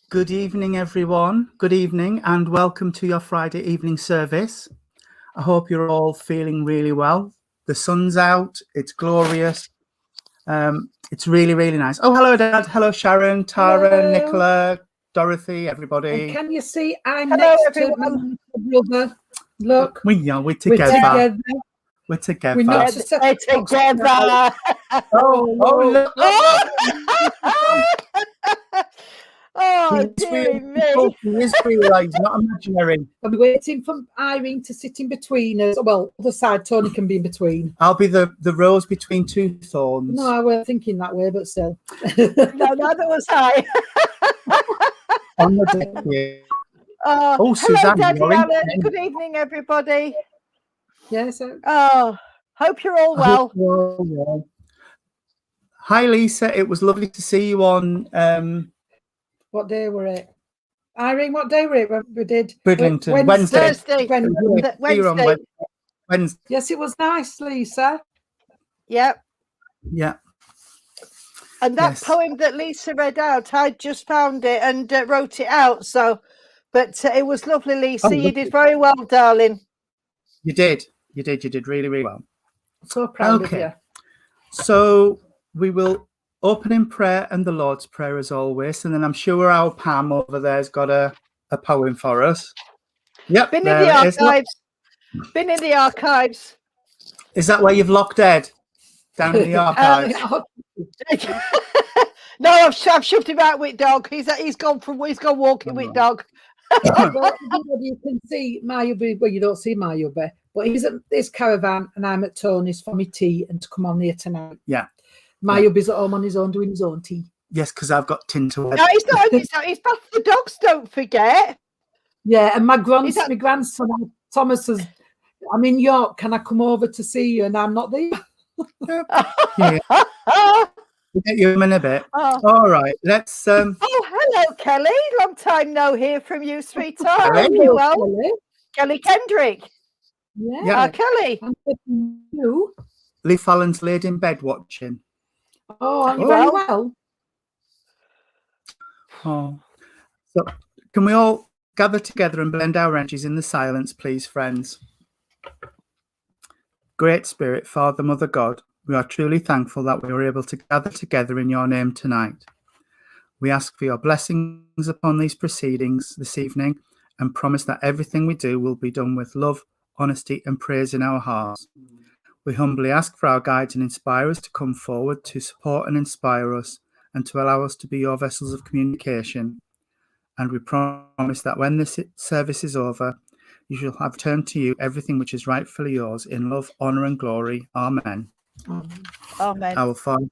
Good evening, everyone. Good evening and welcome to your Friday evening service. I hope you're all feeling really well. The sun's out. It's glorious. It's really, really nice. Oh, hello, Dad. Hello, Sharon, Tara, Hello. Nicola, Dorothy, everybody. And can you see I'm Hello, next everyone. to my brother? Look, We're together. we're together. We're together. We're not They're together. Oh, look. Oh, dear me. He is real. He's not imaginary. I'm waiting for Irene to sit in between us. Well, other side, Tony can be in between. I'll be the rose between two thorns. No, I weren't thinking that way, but still. No, neither was I. On the deck here. Oh, Oh, hello, Suzanne, Daddy you're in. Alan. Good evening, everybody. Yes. Oh, hope you're all I hope well. you're all well. Hi, Lisa. It was lovely to see you on What day were it? Irene, what day were it when we did? Bridlington. Wednesday. Thursday. Wednesday. Wednesday. Yes, it was nice, Lisa. Yep. Yeah. And that Yes. poem that Lisa read out, I just found it and wrote it out. So, but it was lovely, Lisa. Oh, You lovely. did very well, darling. You did. You did really, really well. So proud of Okay. you. So we will open in prayer and the Lord's Prayer as always. And then I'm sure our Pam over there's got a poem for us. Yep. Been in there the it is. archives. Been in the archives. Is that where you've locked Ed? Down in the archives? No, I've shoved him out with dog. He's gone walking with dog. Well, you can see Mayubi. Well, you don't see Mayubi, but he's at this caravan and I'm at Tony's for my tea and to come on here tonight. Yeah. Mayubi's at home on his own doing his own tea. Yes, because I've got Tinterweb. No, he's not. He's back for the dogs. Don't forget. Yeah, and my Is that- my grandson Thomas says, "I'm in York. Can I come over to see you?" And I'm not there. Yeah. We'll get you in a bit. Oh. All right, let's Oh, hello, Kelly. Long time no hear from you, sweetheart. Hello. Hope you well. Kelly. Kelly Kendrick. Yeah. Kelly. I'm with you. Lee Fallon's laid in bed watching. Oh, are you Oh. very well? Oh. So can we all gather together and blend our energies in the silence, please, friends? Great Spirit, Father, Mother, God, we are truly thankful that we were able to gather together in your name tonight. We ask for your blessings upon these proceedings this evening and promise that everything we do will be done with love, honesty, and praise in our hearts. We humbly ask for our guides and inspirers to come forward to support and inspire us and to allow us to be your vessels of communication. And we promise that when this service is over, you shall have turned to you everything which is rightfully yours in love, honour, and glory. Amen. Amen. Our Father,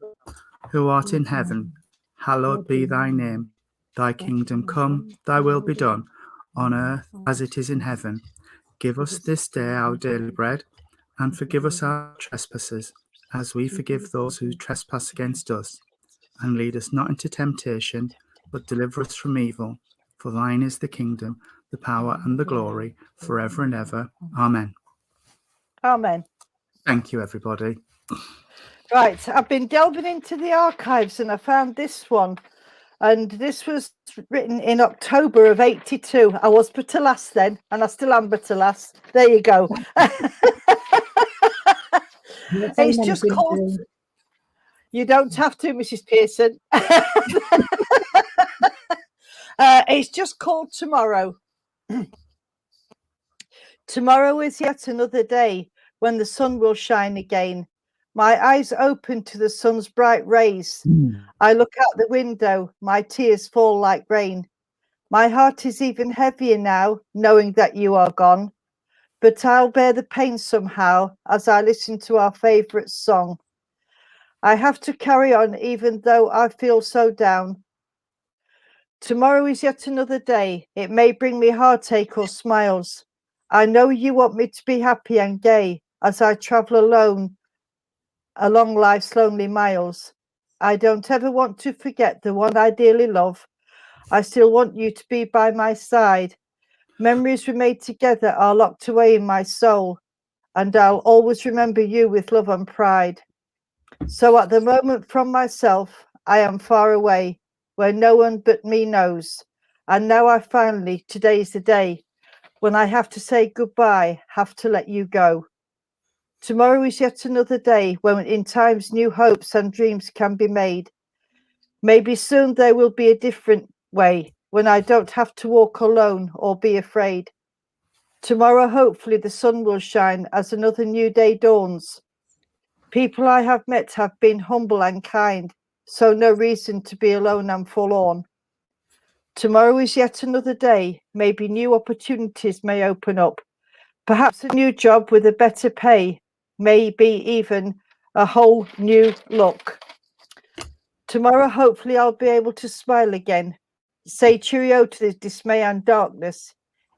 who art in heaven, hallowed be thy name. Thy kingdom come, thy will be done, on earth as it is in heaven. Give us this day our daily bread, and forgive us our trespasses, as we forgive those who trespass against us. And lead us not into temptation, but deliver us from evil. For thine is the kingdom, the power, and the glory, forever and ever. Amen. Amen. Thank you, everybody. Right, I've been delving into the archives and I found this one. And this was written in October of 82. I was but a lass then, and I still am but a lass. There you go. It's just called... You don't have to, Mrs. Pearson. It's just called Tomorrow. Tomorrow is yet another day when the sun will shine again. My eyes open to the sun's bright rays. I look out the window, my tears fall like rain. My heart is even heavier now, knowing that you are gone. But I'll bear the pain somehow as I listen to our favourite song. I have to carry on even though I feel so down. Tomorrow is yet another day. It may bring me heartache or smiles. I know you want me to be happy and gay as I travel alone along life's lonely miles. I don't ever want to forget the one I dearly love. I still want you to be by my side. Memories we made together are locked away in my soul, and I'll always remember you with love and pride. So at the moment from myself, I am far away, where no one but me knows. And now today's the day, when I have to say goodbye, have to let you go. Tomorrow is yet another day when in times new hopes and dreams can be made. Maybe soon there will be a different way when I don't have to walk alone or be afraid. Tomorrow, hopefully, the sun will shine as another new day dawns. People I have met have been humble and kind, so no reason to be alone and forlorn. Tomorrow is yet another day. Maybe new opportunities may open up. Perhaps a new job with a better pay. Maybe even a whole new look. Tomorrow, hopefully, I'll be able to smile again. Say cheerio to the dismay and darkness.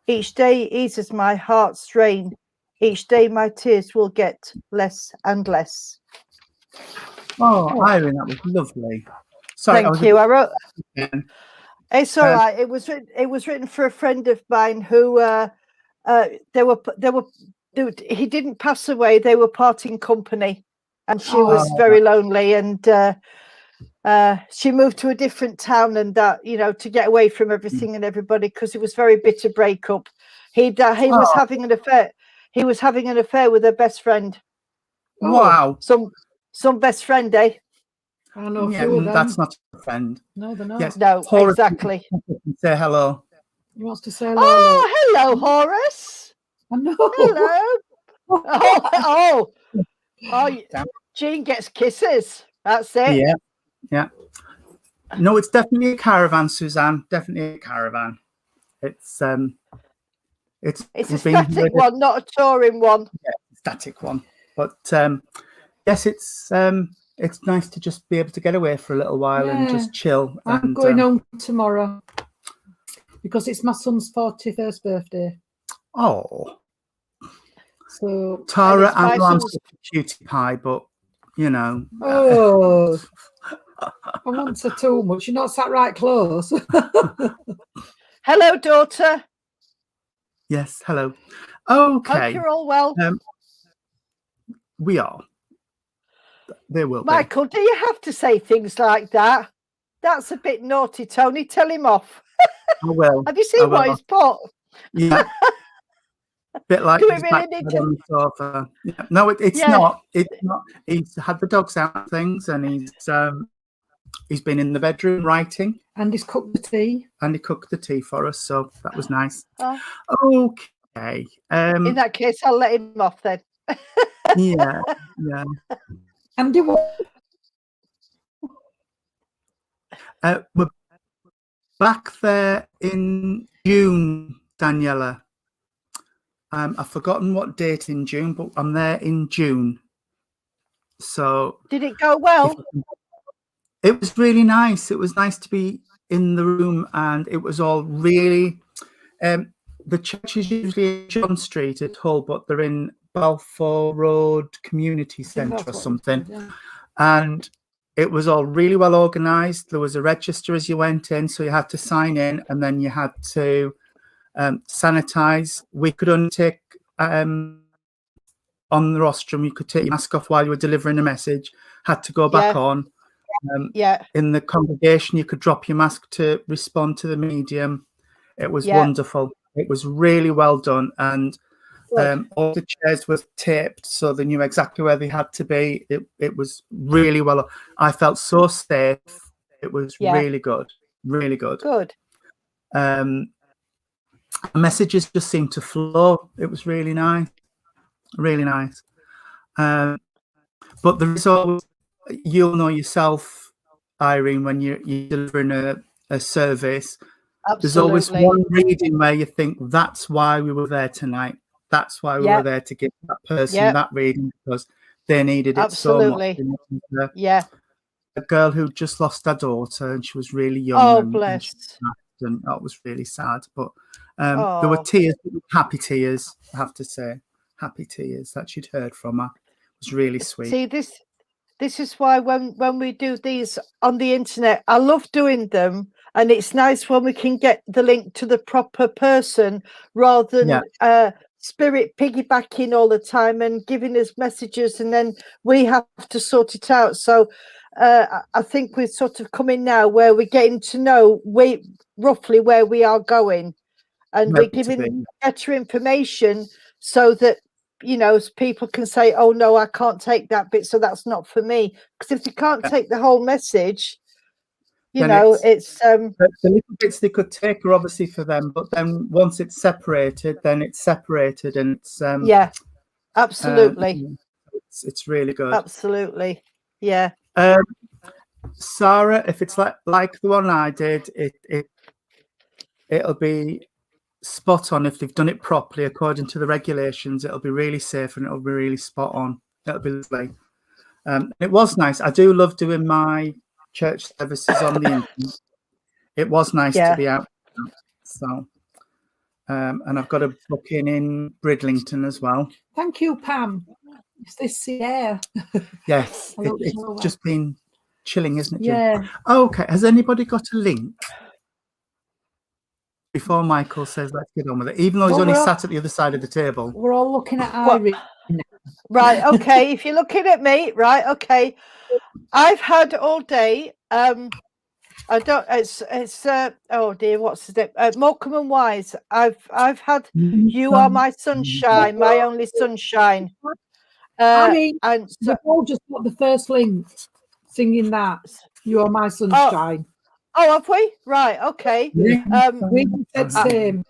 Each day eases my heart's strain. Each day my tears will get less and less. Oh, Irene, that was lovely. Sorry, Thank you. I wrote. Again. It's all right. It was written for a friend of mine who he didn't pass away. They were parting company, and she was very lonely. And she moved to a different town, and to get away from everything and everybody, because it was very bitter breakup. He was having an affair. He was having an affair with her best friend. Wow. Some best friend, eh? I know. Yeah, that's not a friend. No, they're not. Yes. No, Horace, exactly. say hello. He wants to say hello. Oh, hello, Horace. I know. Hello. Jean gets kisses. That's it. Yeah. No, it's definitely a caravan, Suzanne. Definitely a caravan. It's a static one, not a touring one. Yeah, static one. But yes, it's nice to just be able to get away for a little while and just chill. I'm going home tomorrow because it's my son's 41st birthday. Oh. So Tara and Lance cutie pie, but Oh, I won't say too much. You're not sat right close. Hello, daughter. Yes, hello. Okay. Hope you're all well. We are. There will Michael, do you have to say things like that? That's a bit naughty, Tony. Tell him off. I will. Have you seen what he's put? Yeah. Bit like Do we really need to... on the sofa. Yeah. No, it's not. It's not. He's had the dogs out and things, and he's he's been in the bedroom writing, And he's cooked the tea. and he cooked the tea for us, so that was nice. Oh, Okay. in that case, I'll let him off then. Yeah. And it was We're back there in June, Daniela. I've forgotten what date in June, but I'm there in June. So Did it go well? it was really nice. It was nice to be in the room, and it was all really. The church is usually in John Street at Hull, but they're in Balfour Road Community Centre or something. And it was all really well organised. There was a register as you went in, so you had to sign in, and then you had to sanitize. We could only take on the rostrum, you could take your mask off while you were delivering a message, had to go back on. In the congregation, you could drop your mask to respond to the medium. It was wonderful. It was really well done, and all the chairs were taped so they knew exactly where they had to be. It was really well. I felt so safe. It was really good. Really good. Good. Messages just seemed to flow. It was really nice. Really nice. But there is always, you'll know yourself, Irene, when you're delivering a service. Absolutely. There's always one reading where you think, that's why we were there tonight. That's why we were there, to give that person that reading, because they needed it so much. A girl who just lost her daughter, and she was really young. Oh, and bless. And that was really sad. But there were tears, happy tears, I have to say. Happy tears that she'd heard from her. It was really sweet. See, this is why when we do these on the internet, I love doing them, and it's nice when we can get the link to the proper person rather than Spirit piggybacking all the time and giving us messages, and then we have to sort it out. So I think we're sort of coming now where we're getting to know roughly where we are going, and we're giving better information so that, you know, people can say, oh no, I can't take that bit, so that's not for me. Because if you can't take the whole message, you know, it's the little bits they could take are obviously for them, but then once it's separated, then it's separated, and it's absolutely, it's really good. Absolutely, yeah. Sarah, if it's like the one I did, it'll be spot on. If they've done it properly according to the regulations, it'll be really safe and it'll be really spot on. It'll be lovely. It was nice. I do love doing my church services on the internet. It was nice to be out. So, and I've got a booking in Bridlington as well. Thank you, Pam. It's this air. Yes, it's just been chilling, isn't it? Yeah. Okay. Has anybody got a link? Before Michael says, let's get on with it, even though he's only sat at the other side of the table. We're all looking at Irene. Right, okay. If you're looking at me, right, okay. I've had all day. I don't. It's. Oh dear, what's the name? Morecambe and Wise. I've had You Are My Sunshine, My Only Sunshine. I mean, and so, we've all just got the first link, singing that You Are My Sunshine. Oh, have we? Right, okay. We said same.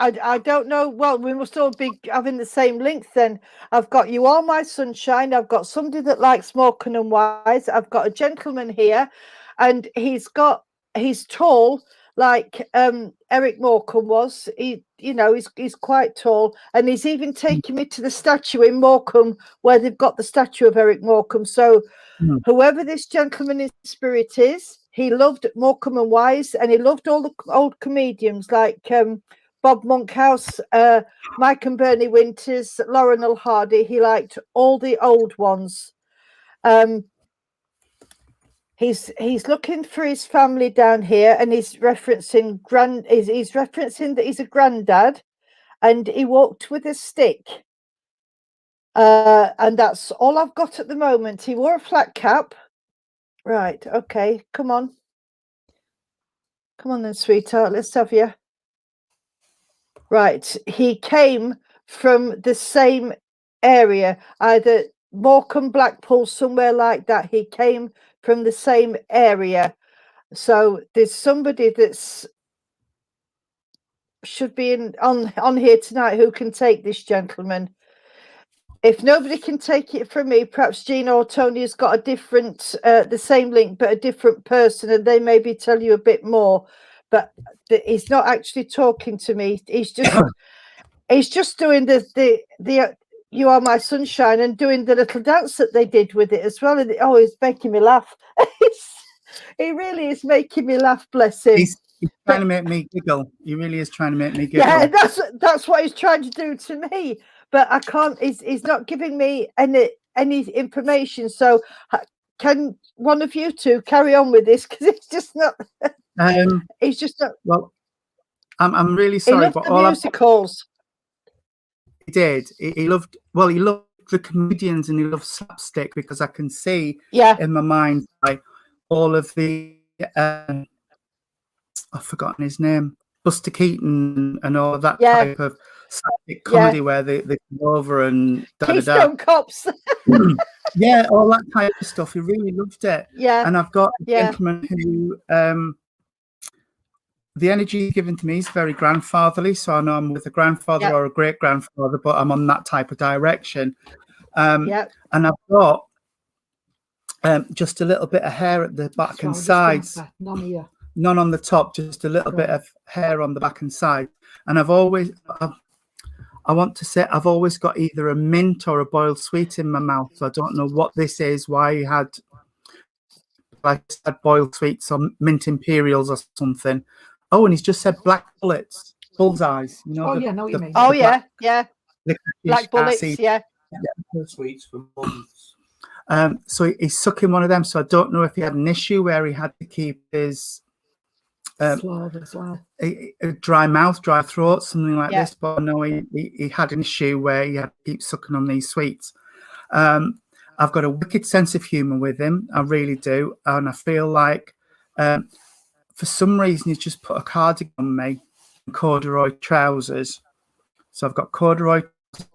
I don't know. Well, we must all be having the same links then. I've got You Are My Sunshine. I've got somebody that likes Morecambe and Wise. I've got a gentleman here, and he's tall, like Eric Morecambe was. He's quite tall, and he's even taken me to the statue in Morecambe where they've got the statue of Eric Morecambe. So whoever this gentleman in spirit is, he loved Morecambe and Wise, and he loved all the old comedians like Bob Monkhouse, Mike and Bernie Winters, Lauren L. Hardy. He liked all the old ones. He's looking for his family down here, and he's referencing he's referencing that he's a granddad, and he walked with a stick. And that's all I've got at the moment. He wore a flat cap. Right, okay, come on then, sweetheart, let's have you. Right, he came from the same area, either Morecambe, Blackpool, somewhere like that. He came from the same area. So there's somebody that's should be on here tonight who can take this gentleman. If nobody can take it from me, perhaps Gina or Tony has got a different, the same link, but a different person, and they maybe tell you a bit more. But he's not actually talking to me. He's just doing the "You Are My Sunshine" and doing the little dance that they did with it as well. And it's making me laugh. He really is making me laugh. Bless him. He's trying to make me giggle. He really is trying to make me giggle. Yeah, that's what he's trying to do to me. But I can't. He's not giving me any information. So can one of you two carry on with this? Because it's just not. He's just not. Well, I'm really sorry, but all musicals. He did. He loved. Well, he loved the comedians and he loved slapstick, because I can see in my mind like all of the. I've forgotten his name. Buster Keaton and all of that type of comedy where they come over and Keystone Cops. Yeah, all that type of stuff. He really loved it. Yeah. And I've got a gentleman who the energy given to me is very grandfatherly. So I know I'm with a grandfather or a great grandfather, but I'm on that type of direction. And I've got just a little bit of hair at the back and sides. None on the top, just a little bit of hair on the back and side. And I've always got either a mint or a boiled sweet in my mouth. So I don't know what this is, why he had boiled sweets or mint imperials or something. Oh, and he's just said black bullets, bullseyes. You know, know what you mean. Black bullets, Sweets for months. So he's sucking one of them. So I don't know if he had an issue where he had to keep his a dry mouth, dry throat, something like this. But I know he had an issue where he had to keep sucking on these sweets. I've got a wicked sense of humour with him. I really do. And I feel like for some reason he's just put a cardigan on me and corduroy trousers. So I've got corduroy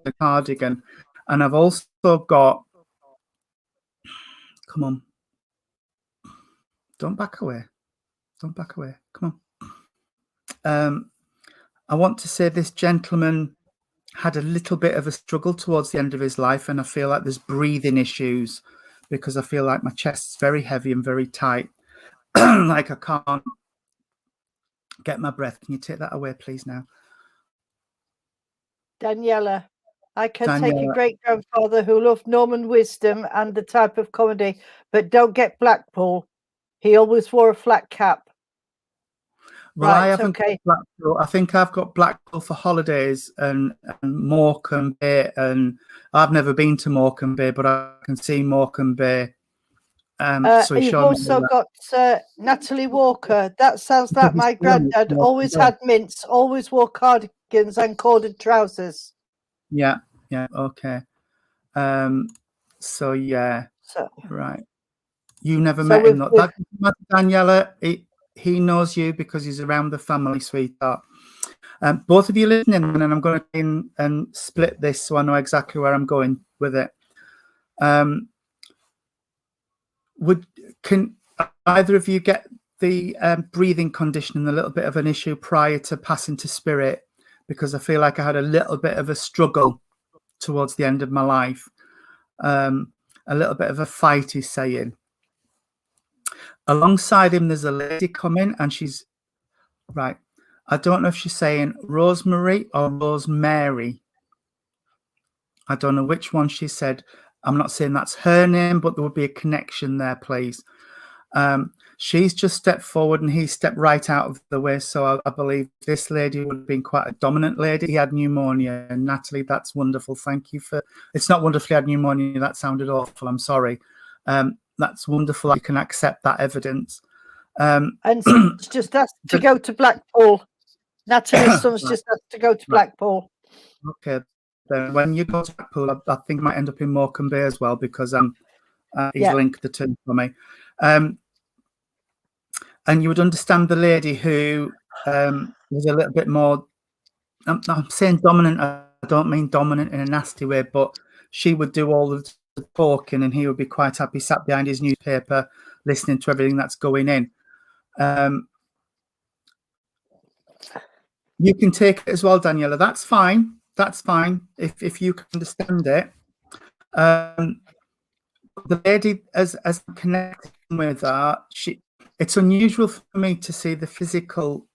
a cardigan, and I've also got, come on, don't back away, come on. I want to say this gentleman had a little bit of a struggle towards the end of his life, and I feel like there's breathing issues because I feel like my chest's very heavy and very tight. Like I can't get my breath. Can you take that away, please, now? Daniela, I can take a great grandfather who loved Norman Wisdom and the type of comedy, but don't get Blackpool. He always wore a flat cap. Well, I haven't got Blackpool. I think I've got Blackpool for holidays and Morecambe Bay, and I've never been to Morecambe Bay, but I can see Morecambe Bay. So you've also got Natalie Walker. That sounds like my granddad. Always had mints, always wore cardigans and corded trousers. Yeah, okay. So right. You never met him. That's Daniela. He knows you because he's around the family, sweetheart. Both of you listening, and I'm going to try and split this so I know exactly where I'm going with it. Can either of you get the breathing condition and a little bit of an issue prior to passing to spirit? Because I feel like I had a little bit of a struggle towards the end of my life. A little bit of a fight, he's saying. Alongside him, there's a lady coming, and she's right. I don't know if she's saying Rosemary or Rosemary. I don't know which one she said. I'm not saying that's her name, but there would be a connection there, please. She's just stepped forward and he stepped right out of the way. So I believe this lady would have been quite a dominant lady. He had pneumonia. And Natalie, that's wonderful. Thank you for... It's not wonderful he had pneumonia. That sounded awful. I'm sorry. That's wonderful. You can accept that evidence. And just asked to go to Blackpool. Natalie's son's just asked to go to Blackpool. Okay. Then when you go to Blackpool, I think I might end up in Morecambe Bay as well, because he's linked the two for me. And you would understand the lady who was a little bit more, I'm saying dominant, I don't mean dominant in a nasty way, but she would do all the talking, and he would be quite happy sat behind his newspaper listening to everything that's going in. You can take it as well, Daniela. That's fine. That's fine if you can understand it. The lady, as I'm connecting with her, it's unusual for me to see the physical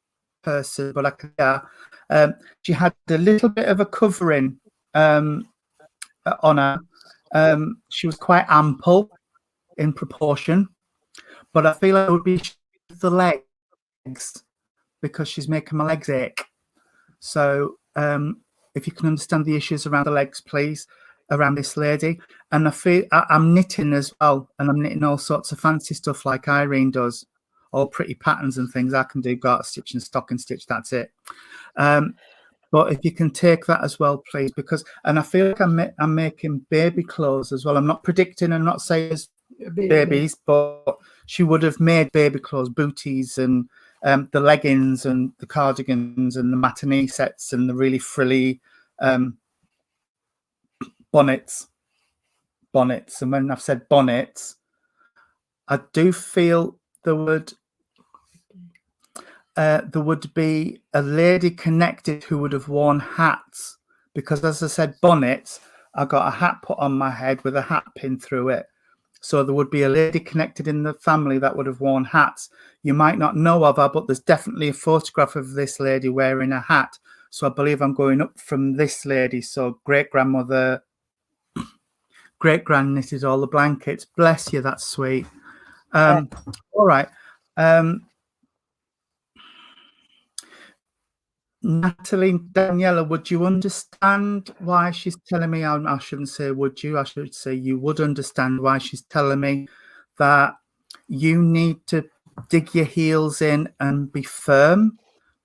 person, but I can. She had a little bit of a covering on her. She was quite ample in proportion, but I feel like it would be the legs because she's making my legs ache. So if you can understand the issues around the legs, please, around this lady. And I feel I'm knitting as well, and I'm knitting all sorts of fancy stuff like Irene does, all pretty patterns and things. I can do garter stitch and stocking stitch. That's it. But if you can take that as well, please, because, and I feel like I'm making baby clothes as well. I'm not predicting and not saying as babies, but she would have made baby clothes, booties, and the leggings and the cardigans and the matinee sets and the really frilly bonnets. And when I've said bonnets, I do feel there would be a lady connected who would have worn hats, because as I said, bonnets, I got a hat put on my head with a hat pin through it. So there would be a lady connected in the family that would have worn hats. You might not know of her, but there's definitely a photograph of this lady wearing a hat. So I believe I'm going up from this lady. So great-grandmother, great-grand knitted all the blankets. Bless you, that's sweet. All right. Natalie, Daniela, would you understand why she's telling me, I shouldn't say would you, I should say you would understand why she's telling me that you need to dig your heels in and be firm,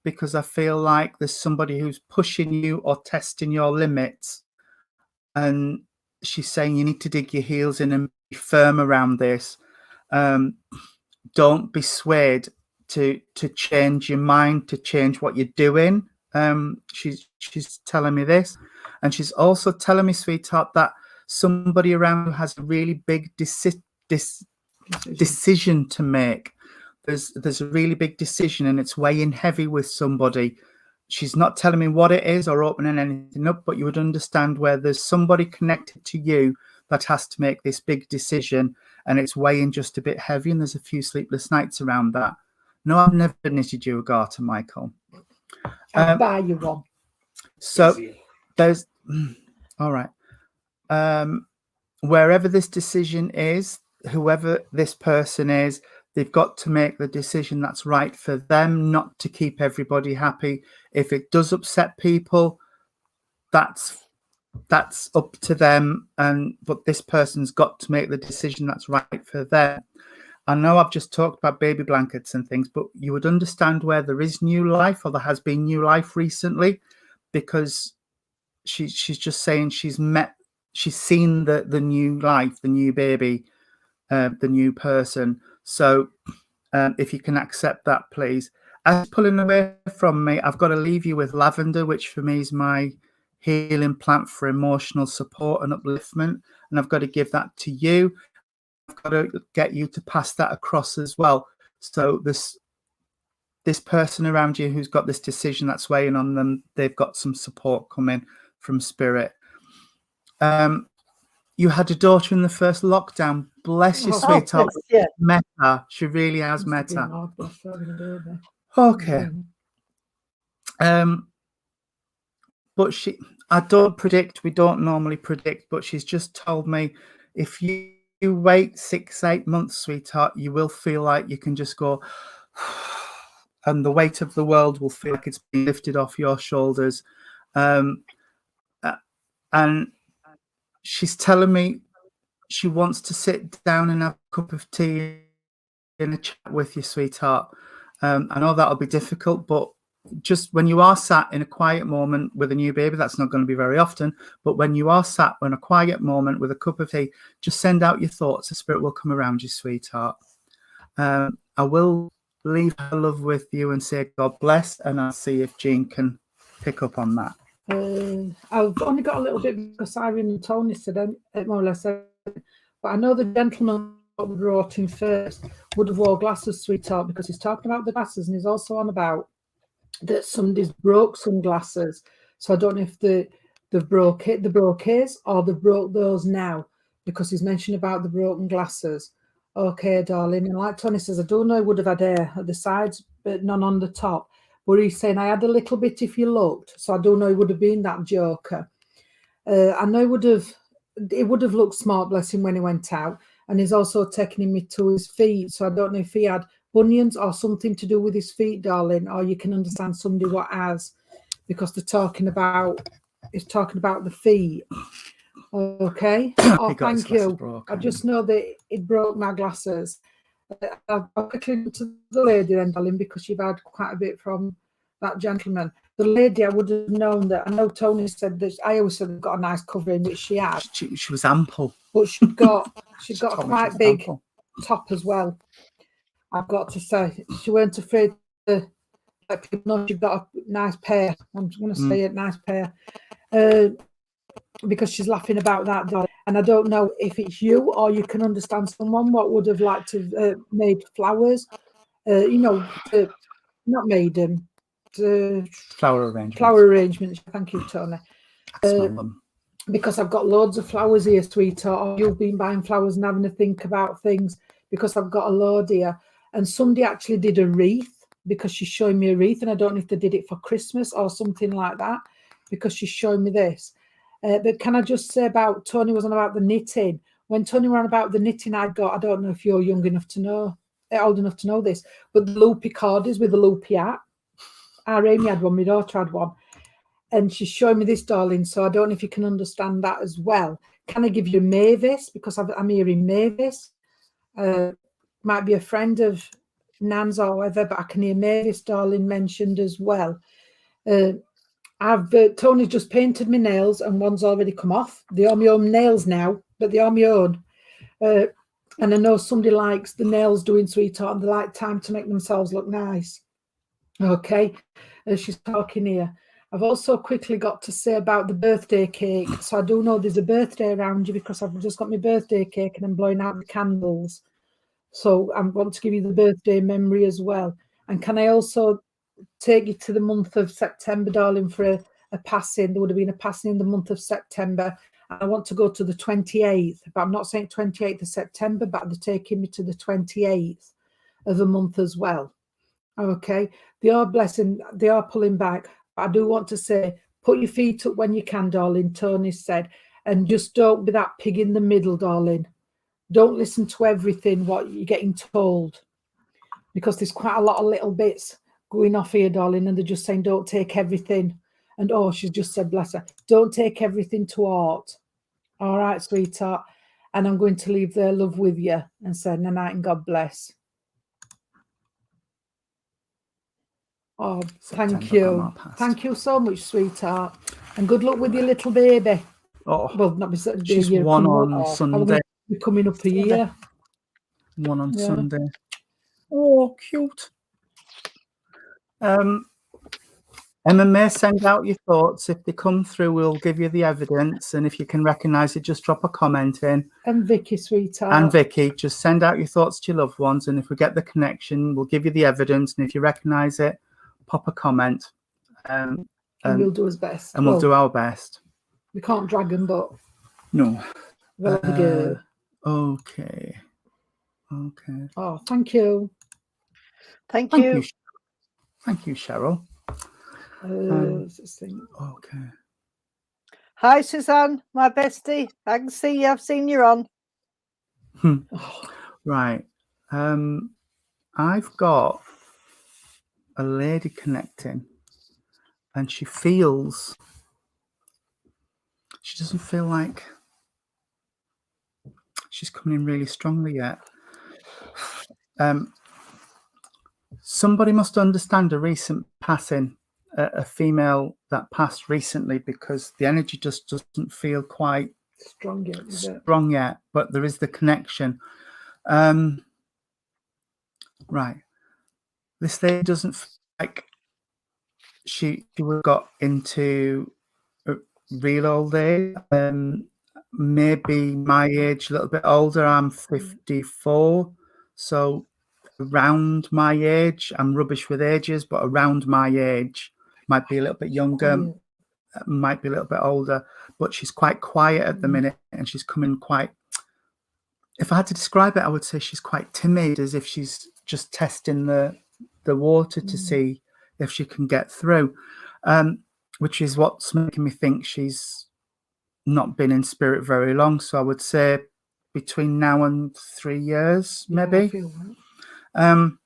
because I feel like there's somebody who's pushing you or testing your limits, and she's saying you need to dig your heels in and be firm around this. Don't be swayed to change your mind, to change what you're doing. She's telling me this, and she's also telling me, sweetheart, that somebody around you has a really big decision to make. There's a really big decision, and it's weighing heavy with somebody. She's not telling me what it is or opening anything up, but you would understand where there's somebody connected to you that has to make this big decision, and it's weighing just a bit heavy, and there's a few sleepless nights around that. No, I've never knitted you a garter, Michael. I'll buy you one. So there's all right. Wherever this decision is, whoever this person is, they've got to make the decision that's right for them, not to keep everybody happy. If it does upset people, that's up to them. But this person's got to make the decision that's right for them. I know I've just talked about baby blankets and things, but you would understand where there is new life, or there has been new life recently, because she's just saying she's seen the new life, the new baby, the new person. So if you can accept that, please. As pulling away from me, I've got to leave you with lavender, which for me is my healing plant for emotional support and upliftment. And I've got to give that to you. I've got to get you to pass that across as well. So this person around you who's got this decision that's weighing on them, they've got some support coming from spirit. You had a daughter in the first lockdown. Bless you, sweetheart. Yeah. Met her. She really has met her. Okay. But I don't predict. We don't normally predict, but she's just told me if you wait 6-8 months, sweetheart, you will feel like you can just go, and the weight of the world will feel like it's been lifted off your shoulders. And she's telling me she wants to sit down and have a cup of tea and a chat with you, sweetheart. I know that'll be difficult, but just when you are sat in a quiet moment with a new baby, that's not going to be very often, but when you are sat in a quiet moment with a cup of tea, just send out your thoughts. The spirit will come around you, sweetheart. I will leave her love with you and say God bless, and I'll see if Jean can pick up on that. I've only got a little bit because Irene and Tony said more or less But I know the gentleman that wrote in first would have wore glasses, sweetheart, because he's talking about the glasses and he's also on about that somebody's broke sunglasses. So I don't know if they've broke his or they've broke those now, because he's mentioned about the broken glasses. Okay, darling. And like Tony says, I don't know, he would have had hair at the sides, but none on the top. But he's saying I had a little bit if you looked. So I don't know, he would have been that joker. I know it would have looked smart, bless him, when he went out. And he's also taking me to his feet. So I don't know if he had bunions or something to do with his feet, darling, or you can understand somebody what has, because he's talking about the feet. Okay. Oh, thank you. I just know that it broke my glasses. I'll quickly to the lady then, darling, because you've had quite a bit from that gentleman. The lady, I would have known that. I know Tony said that. I always said got a nice covering, which she had. She was ample, but she got a told me quite she was big ample. top as well. I've got to say, she weren't afraid to let people know she got a nice pair. I'm going to say a nice pair. Because she's laughing about that, darling. And I don't know if it's you or you can understand someone what would have liked to made flowers, not made them, Flower arrangement. flower arrangements. Thank you, Tony. I smell them. Because I've got loads of flowers here, sweetheart. You've been buying flowers and having to think about things, because I've got a load here. And somebody actually did a wreath, because she's showing me a wreath, and I don't know if they did it for Christmas or something like that, because she's showing me this. But can I just say about Tony was on about the knitting. When Tony ran about the knitting, I don't know if you're young enough to know, old enough to know this, but the loopy cordis with the loopy hat. Our Amy had one, my daughter had one. And she's showing me this, darling, so I don't know if you can understand that as well. Can I give you Mavis? Because I'm hearing Mavis. Might be a friend of Nan's or whatever, but I can hear Mavis, darling, mentioned as well. Tony's just painted my nails and one's already come off. They are my own nails now, but they are my own. And I know somebody likes the nails doing, sweetheart, and they like time to make themselves look nice. Okay, she's talking here. I've also quickly got to say about the birthday cake. So I do know there's a birthday around you, because I've just got my birthday cake and I'm blowing out the candles. So I'm going to give you the birthday memory as well. And can I also take you to the month of September, darling, for a passing? There would have been a passing in the month of September. And I want to go to the 28th, but I'm not saying 28th of September, but they're taking me to the 28th of the month as well. Okay, they are pulling back. But I do want to say, put your feet up when you can, darling, Tony said, and just don't be that pig in the middle, darling. Don't listen to everything what you're getting told, because there's quite a lot of little bits going off here, darling, and they're just saying don't take everything. And oh, she's just said, bless her, don't take everything to heart. All right, sweetheart. And I'm going to leave their love with you and say night night and God bless. Oh, thank you. Thank you so much, sweetheart. And good luck with your little baby. Oh, well, not be she's one on Sunday. We're coming up a year. One on Sunday. Oh, cute. Emma May, send out your thoughts. If they come through, we'll give you the evidence. And if you can recognise it, just drop a comment in. And Vicky, sweetheart. And Vicky, just send out your thoughts to your loved ones. And if we get the connection, we'll give you the evidence. And if you recognise it, pop a comment. And we'll do our best. And we'll do our best. We can't drag them, but... No. We'll have a go. Okay. Okay. Oh, thank you. Thank you. Thank you, Cheryl. Okay. Hi, Suzanne, my bestie. I can see you. I've seen you on. Right. I've got a lady connecting, and she doesn't feel like she's coming in really strongly yet. Somebody must understand a recent passing, a female that passed recently, because the energy just doesn't feel quite strong yet, but there is the connection. Right. This lady doesn't feel like she would have got into a real old age. maybe my age, a little bit older. I'm 54, so around my age. I'm rubbish with ages, but around my age. Might be a little bit younger, might be a little bit older, but she's quite quiet at the minute, and she's coming quite. If I had to describe it, I would say she's quite timid, as if she's just testing the water to see if she can get through, which is what's making me think she's not been in spirit very long. So I would say between now and 3 years, maybe. I feel that.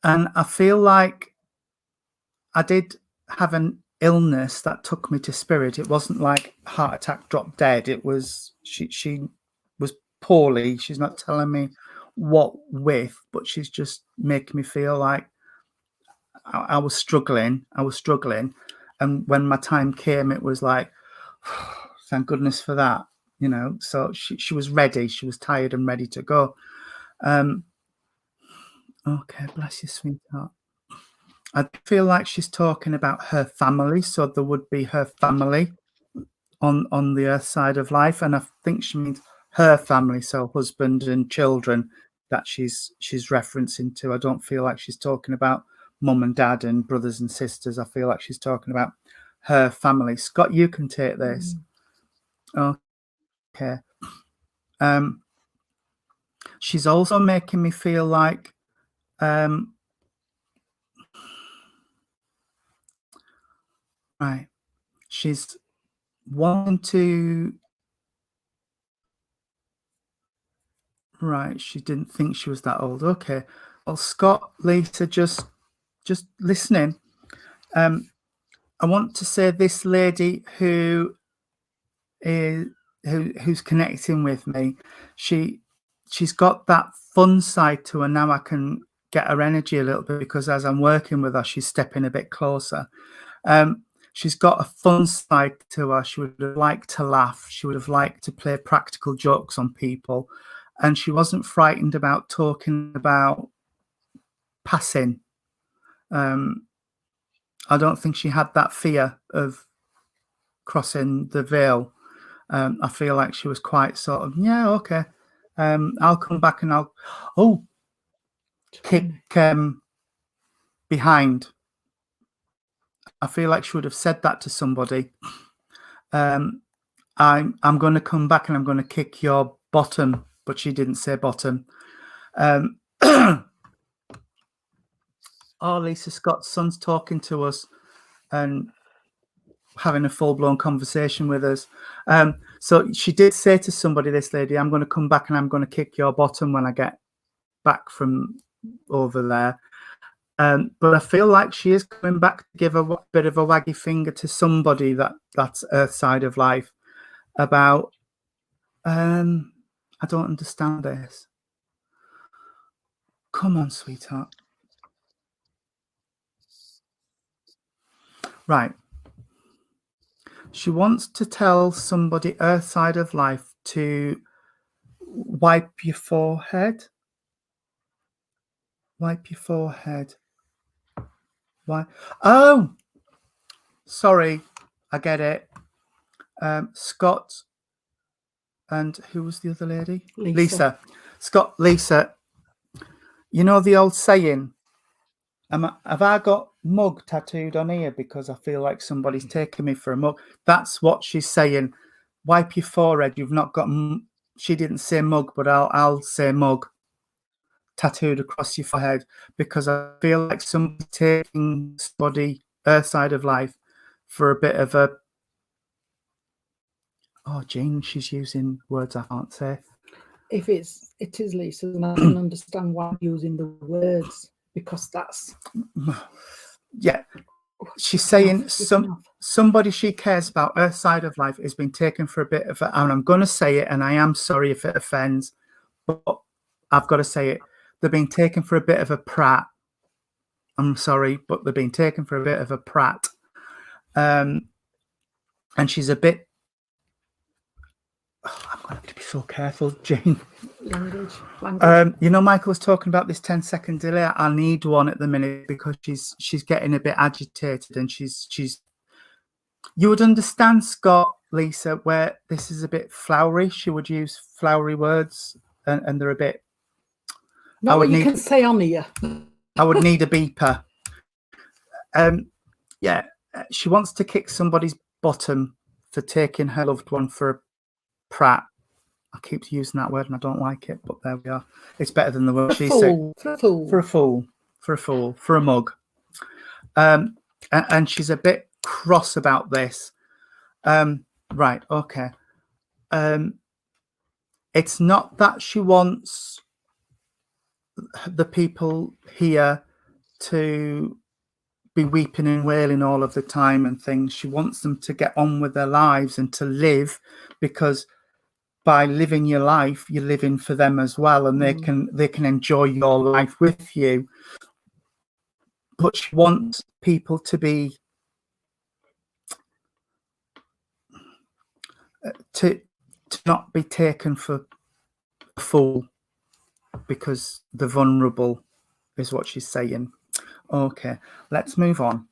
And I feel like I did have an illness that took me to spirit. It wasn't like heart attack, drop dead. It was she was poorly. She's not telling me what with, but she's just making me feel like I was struggling. And when my time came, it was like, thank goodness for that, you know. So she was ready. She was tired and ready to go. Okay, bless you, sweetheart. I feel like she's talking about her family, so there would be her family on the earth side of life, and I think she means her family, so husband and children that she's referencing to. I don't feel like she's talking about mum and dad and brothers and sisters. I feel like she's talking about her family. Scott, you can take this. Okay. She's also making me feel like right. She's wanting to. Right. She didn't think she was that old. Okay. Well, Scott, Lisa, just listening. I want to say this lady who's connecting with me. She's got that fun side to her now. I can get her energy a little bit because as I'm working with her, she's stepping a bit closer. She's got a fun side to her. She would have liked to laugh. She would have liked to play practical jokes on people. And she wasn't frightened about talking about passing. I don't think she had that fear of crossing the veil. I feel like she was quite sort of, yeah, okay. I'll come back and I'll kick behind. I feel like she would have said that to somebody. I'm going to come back and I'm going to kick your bottom, but she didn't say bottom. Oh, Lisa Scott's son's talking to us and having a full-blown conversation with us. So she did say to somebody, this lady, I'm going to come back and I'm going to kick your bottom when I get back from over there. But I feel like she is coming back to give a bit of a waggy finger to somebody that's earth side of life about, I don't understand this. Come on, sweetheart. Right. She wants to tell somebody earth side of life to wipe your forehead. Wipe your forehead. Why? Oh, sorry. I get it. Scott and who was the other lady? Lisa. Scott, Lisa. You know the old saying, have I got mug tattooed on here because I feel like somebody's taking me for a mug? That's what she's saying. Wipe your forehead. You've not got. She didn't say mug, but I'll say mug tattooed across your forehead because I feel like somebody's taking somebody earth side of life for a bit of a. Oh, Jane, she's using words I can't say. If it is Lisa, then I can understand why I'm using the words. Because that's she's saying somebody she cares about, earth side of life, has been taken for a bit of and I'm going to say it, and I am sorry if it offends, but I've got to say it. They're being taken for a bit of a prat. I'm sorry, but they're being taken for a bit of a prat, and she's a bit. Oh, I'm going to have to be so careful, Jane. Language. You know, Michael was talking about this 10-second delay. I need one at the minute because she's getting a bit agitated and she's You would understand, Scott, Lisa, where this is a bit flowery. She would use flowery words, and they're a bit. Not what you can say on here. I would need a beeper. Yeah, she wants to kick somebody's bottom for taking her loved one for a prat. I keep using that word and I don't like it, but there we are. It's better than the word she said. For a fool. For a fool. For a fool. For a mug. And she's a bit cross about this. Right, okay. It's not that she wants the people here to be weeping and wailing all of the time and things. She wants them to get on with their lives and to live, because by living your life, you're living for them as well, and they can enjoy your life with you. But she wants people to be to not be taken for a fool, because they're vulnerable, is what she's saying. Okay, let's move on.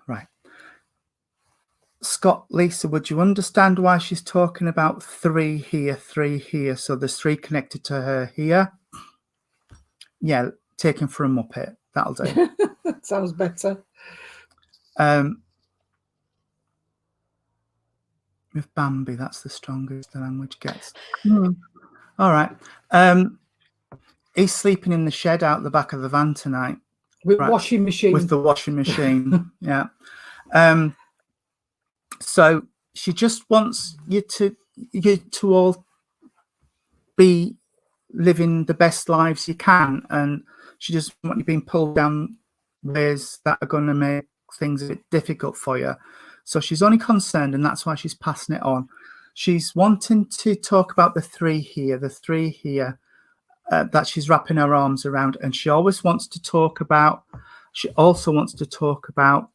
Right. Scott, Lisa, would you understand why she's talking about 3 here, 3 here? So there's 3 connected to her here. Yeah, taken for a muppet. That'll do. Sounds better. With Bambi, that's the strongest the language gets. All right. He's sleeping in the shed out the back of the van tonight. With washing machine. With the washing machine. Yeah. So she just wants you to all be living the best lives you can, and she doesn't want you being pulled down ways that are going to make things a bit difficult for you. So she's only concerned, and that's why she's passing it on. She's wanting to talk about the 3 here, the 3 here, that she's wrapping her arms around, and she always wants to talk about. She also wants to talk about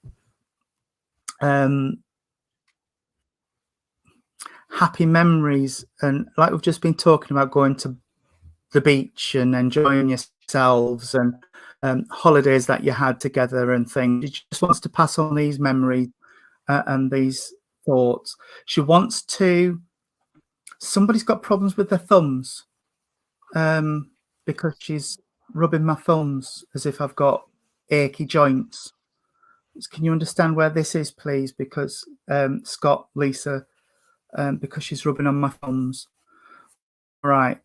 happy memories, and like we've just been talking about, going to the beach and enjoying yourselves, and holidays that you had together and things. She just wants to pass on these memories and these thoughts. She wants to. Somebody's got problems with their thumbs, because she's rubbing my thumbs as if I've got achy joints. Can you understand where this is, please? Because Scott, Lisa, because she's rubbing on my thumbs. Right.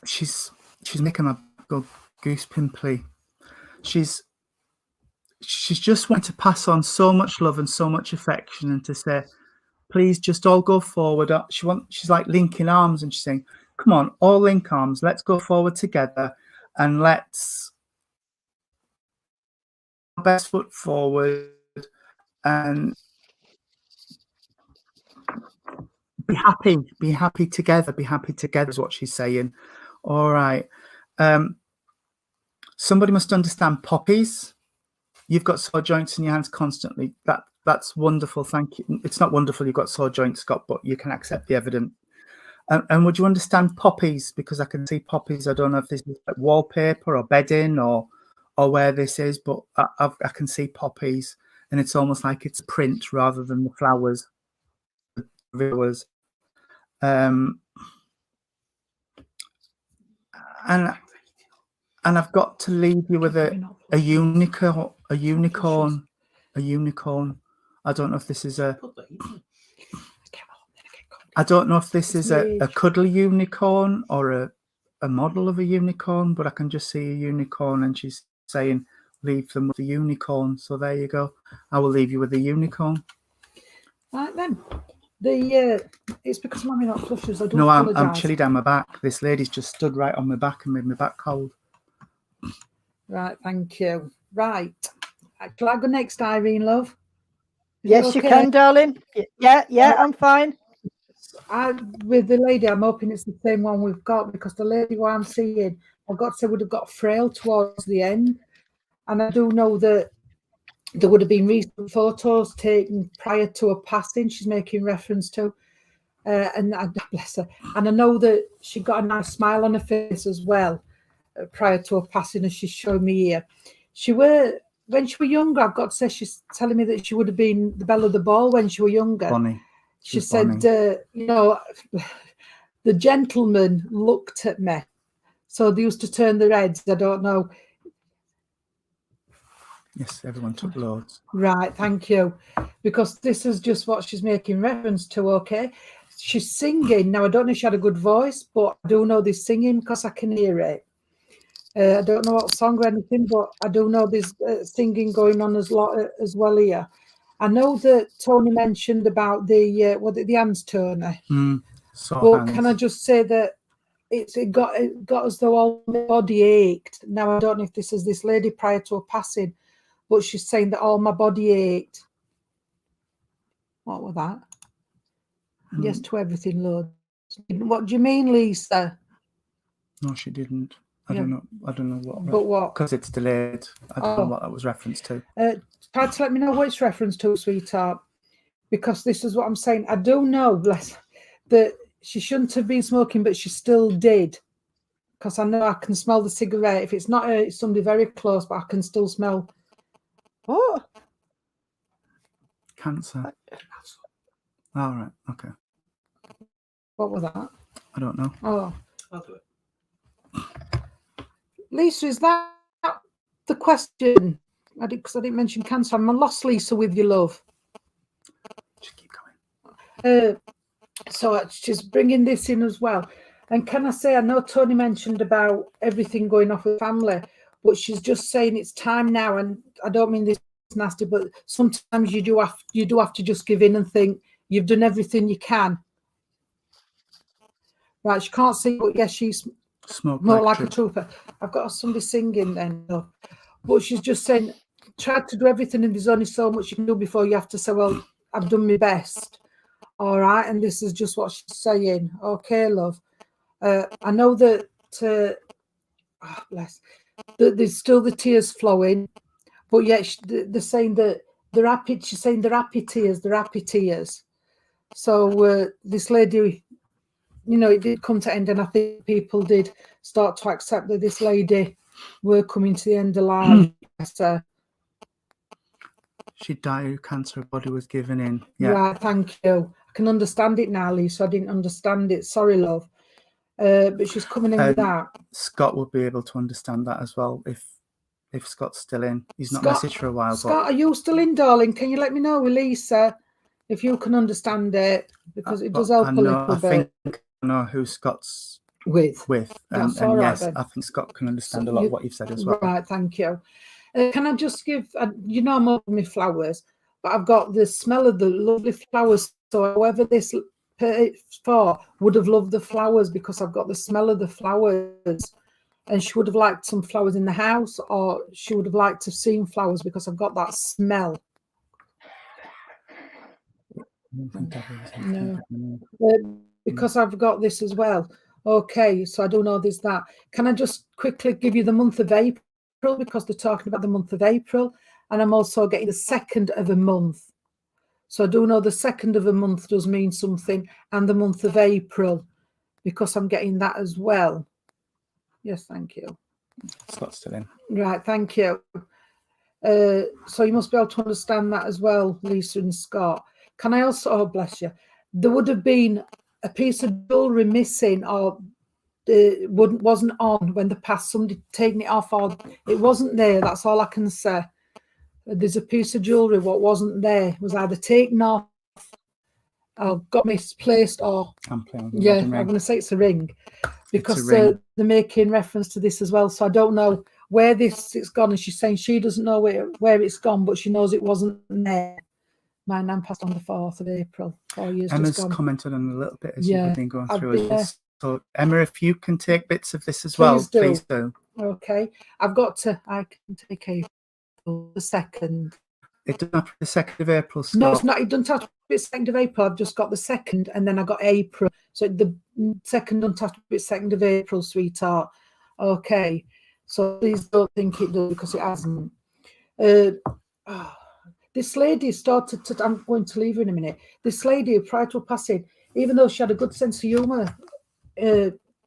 She's making my go goose pimply. She's just wanting to pass on so much love and so much affection, and to say, please just all go forward. She's like linking arms, and she's saying, come on, all link arms. Let's go forward together, and let's best foot forward and be happy together is what she's saying. All right. Somebody must understand poppies. You've got sore joints in your hands constantly. That's wonderful. Thank you. It's not wonderful you've got sore joints, Scott, but you can accept the evidence. And would you understand poppies? Because I can see poppies. I don't know if this is like wallpaper or bedding or where this is, but I can see poppies, and it's almost like it's print rather than the flowers. And I've got to leave you with a unicorn. I don't know if this is a cuddly unicorn or a model of a unicorn, but I can just see a unicorn, and she's saying leave them with the unicorn. So there you go. I will leave you with the unicorn. Right then. It's because I'm having hot flushes. I do No, I'm apologise. chilly down my back. This lady's just stood right on my back and made my back cold. Right, thank you. Right. Shall I go next, Irene, love? Yes, you can, darling. Yeah, I'm fine. With the lady, I'm hoping it's the same one we've got, because the lady who I'm seeing, I've got to say, would have got frail towards the end. And I do know that there would have been recent photos taken prior to a passing she's making reference to. And bless her. And I know that she got a nice smile on her face as well prior to her passing, as she's showing me here. She were when she was younger, I've got to say, she's telling me that she would have been the belle of the ball when she was younger. Bonnie. She She's said, Bonnie. you know, the gentlemen looked at me. So they used to turn their heads. I don't know. Yes, everyone took loads. Right, thank you. Because this is just what she's making reference to, okay? She's singing. Now, I don't know if she had a good voice, but I do know this singing because I can hear it. I don't know what song or anything, but I do know there's singing going on as well here. I know that Tony mentioned about the hands, Tony. So But hands. can I just say that it got as though all my body ached. Now, I don't know if this is this lady prior to her passing, but she's saying that all my body ached. What was that? Yes to everything, Lord. What do you mean, Lisa? No, she didn't. I Yeah. don't know. I don't know what. But what? Because it's delayed. I don't know what that was referenced to. Try to let me know what it's reference to, sweetheart. Because this is what I'm saying. I do know, bless, that she shouldn't have been smoking, but she still did. Because I know I can smell the cigarette. If it's not her, it's somebody very close, but I can still smell. What? Cancer. All right. Okay. What was that? I don't know. Oh, I'll do it. Lisa, is that the question? Because I didn't mention cancer. I'm lost, Lisa, with your love. Just keep going. So she's bringing this in as well. And can I say, I know Tony mentioned about everything going off with family, but she's just saying it's time now. And I don't mean this nasty, but sometimes you do have to just give in and think you've done everything you can. Right, she can't see, but yes, she's Smoke more like a a trooper. I've got somebody singing then, though. But she's just saying, try to do everything, and there's only so much you can do before you have to say, well, I've done my best. All right, and this is just what she's saying. Okay, love. I know that, bless, that there's still the tears flowing, but yet they're saying that they're happy. She's saying they're happy tears, they're happy tears. So this lady, you know, it did come to end, and I think people did start to accept that this lady were coming to the end of life. So, She died of cancer. Her body was given in. Yeah. right, thank you. I can understand it now, Lisa. I didn't understand it. Sorry, love. But she's coming in with that. Scott would be able to understand that as well if Scott's still in. He's not Scott, messaged for a while. Scott, are you still in, darling? Can you let me know with Lisa if you can understand it? Because it does help a little bit. I think I know who Scott's with. And, That's all right yes, then. I think Scott can understand a lot of what you've said as well. Right, thank you. Can I just give, you know, I'm over my flowers, but I've got the smell of the lovely flowers. So whoever this for would have loved the flowers because I've got the smell of the flowers. And she would have liked some flowers in the house, or she would have liked to have seen flowers because I've got that smell. No. Because I've got this as well. Okay, so I don't know there's that. Can I just quickly give you the month of April, because they're talking about the month of April, and I'm also getting the 2nd of a month. So I do know the 2nd of a month does mean something, and the month of April, because I'm getting that as well. Yes, thank you. Scott's still in. Right, thank you. So you must be able to understand that as well, Lisa and Scott. Can I also, oh bless you, there would have been a piece of jewellery missing, or wasn't on when they passed, somebody taking it off, or it wasn't there. That's all I can say. There's a piece of jewellery what wasn't there. It was either taken off or got misplaced, or I'm going to say it's a ring, because they're making reference to this as well. So I don't know where it's gone, and she's saying she doesn't know where it's gone, but she knows it wasn't there. My nan passed on the 4th of April, 4 years. Emma's commented on a little bit as you've been going through as well. So Emma, if you can take bits of this as well, please do. Okay, I can take April the 2nd. It doesn't have to be the 2nd of April, Scott. No, it's not. It doesn't have to be the 2nd of April. I've just got the 2nd, and then I got April. So the 2nd doesn't have to be 2nd of April, sweetheart. Okay, so please don't think it does, because it hasn't. This lady started to, I'm going to leave her in a minute. This lady, prior to her passing, even though she had a good sense of humour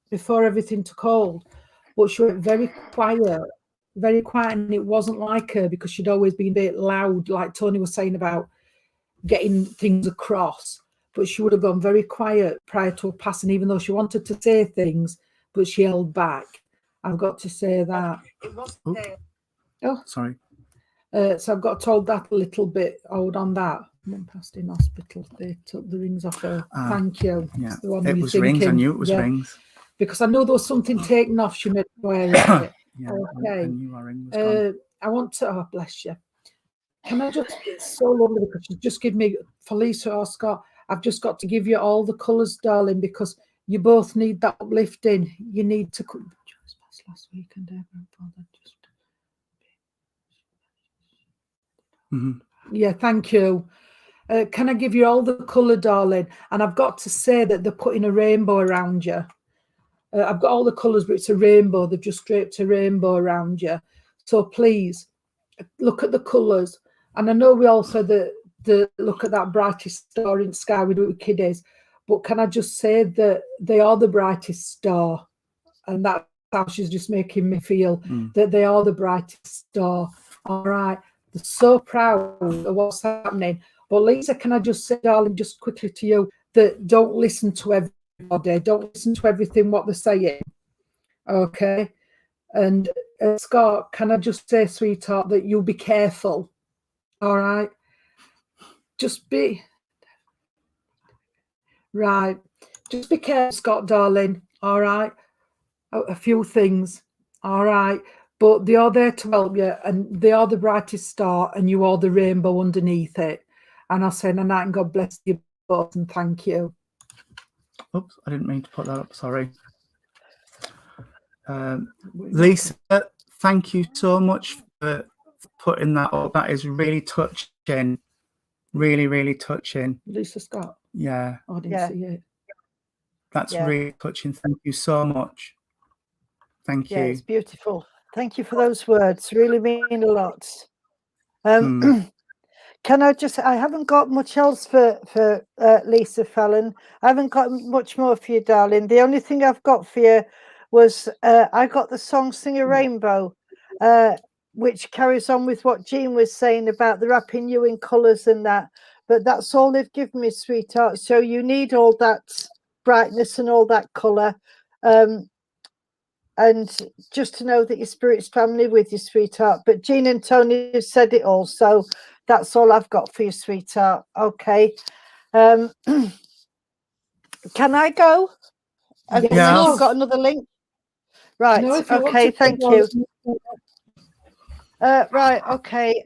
before everything took hold, but she went very quiet. very quiet, and it wasn't like her because she'd always been a bit loud, like Tony was saying about getting things across. But she would have gone very quiet prior to her passing, even though she wanted to say things, but she held back. I've got to say that. Oh, sorry. So I've got told that a little bit. Hold on that. Mum passed in hospital. They took the rings off her. Thank you. Yeah, The one it you're was rings. I thinking. knew it was Yeah. rings. Because I know there was something taken off. She made me wear it. Yeah, Okay. I knew our ring was gone. I want to, oh, bless you. Can I just, it's so lovely because you just give me, for Lisa or Scott, I've just got to give you all the colours, darling, because you both need that uplifting. You need to, last weekend, yeah, thank you. Can I give you all the colour, darling? And I've got to say that they're putting a rainbow around you. I've got all the colours, but it's a rainbow. They've just draped a rainbow around you. So please look at the colours. And I know we all said that the look at that brightest star in the sky, we do it with kiddies. But can I just say that they are the brightest star? And that's how she's just making me feel, that they are the brightest star. All right. They're so proud of what's happening. But Lisa, can I just say, darling, just quickly to you, that don't listen to everybody. Don't listen to everything what they're saying. Okay. And Scott, can I just say, sweetheart, that you'll be careful. All right. Just be right. Just be careful, Scott, darling. All right. A few things. All right. But they are there to help you, and they are the brightest star, and you are the rainbow underneath it. And I'll say, Nanette, and God bless you both, and thank you. Oops, I didn't mean to put that up. Sorry. Lisa, thank you so much for putting that up. That is really touching. Really, really touching. Lisa Scott. Yeah. I didn't see it. That's really touching. Thank you so much. Thank you. It's beautiful. Thank you for those words. Really mean a lot. Can I just, I haven't got much else for Lisa Fallon. I haven't got much more for you, darling. The only thing I've got for you was I got the song Sing a Rainbow, which carries on with what Jean was saying about the wrapping you in colours and that. But that's all they've given me, sweetheart. So you need all that brightness and all that colour. And just to know that your spirit's family with you, sweetheart. But Jean and Tony have said it all. So that's all I've got for you, sweetheart. Okay. Can I go? Yes. Unless you've got another link. Right. No, if you want Okay. to, Thank you. Right. Okay.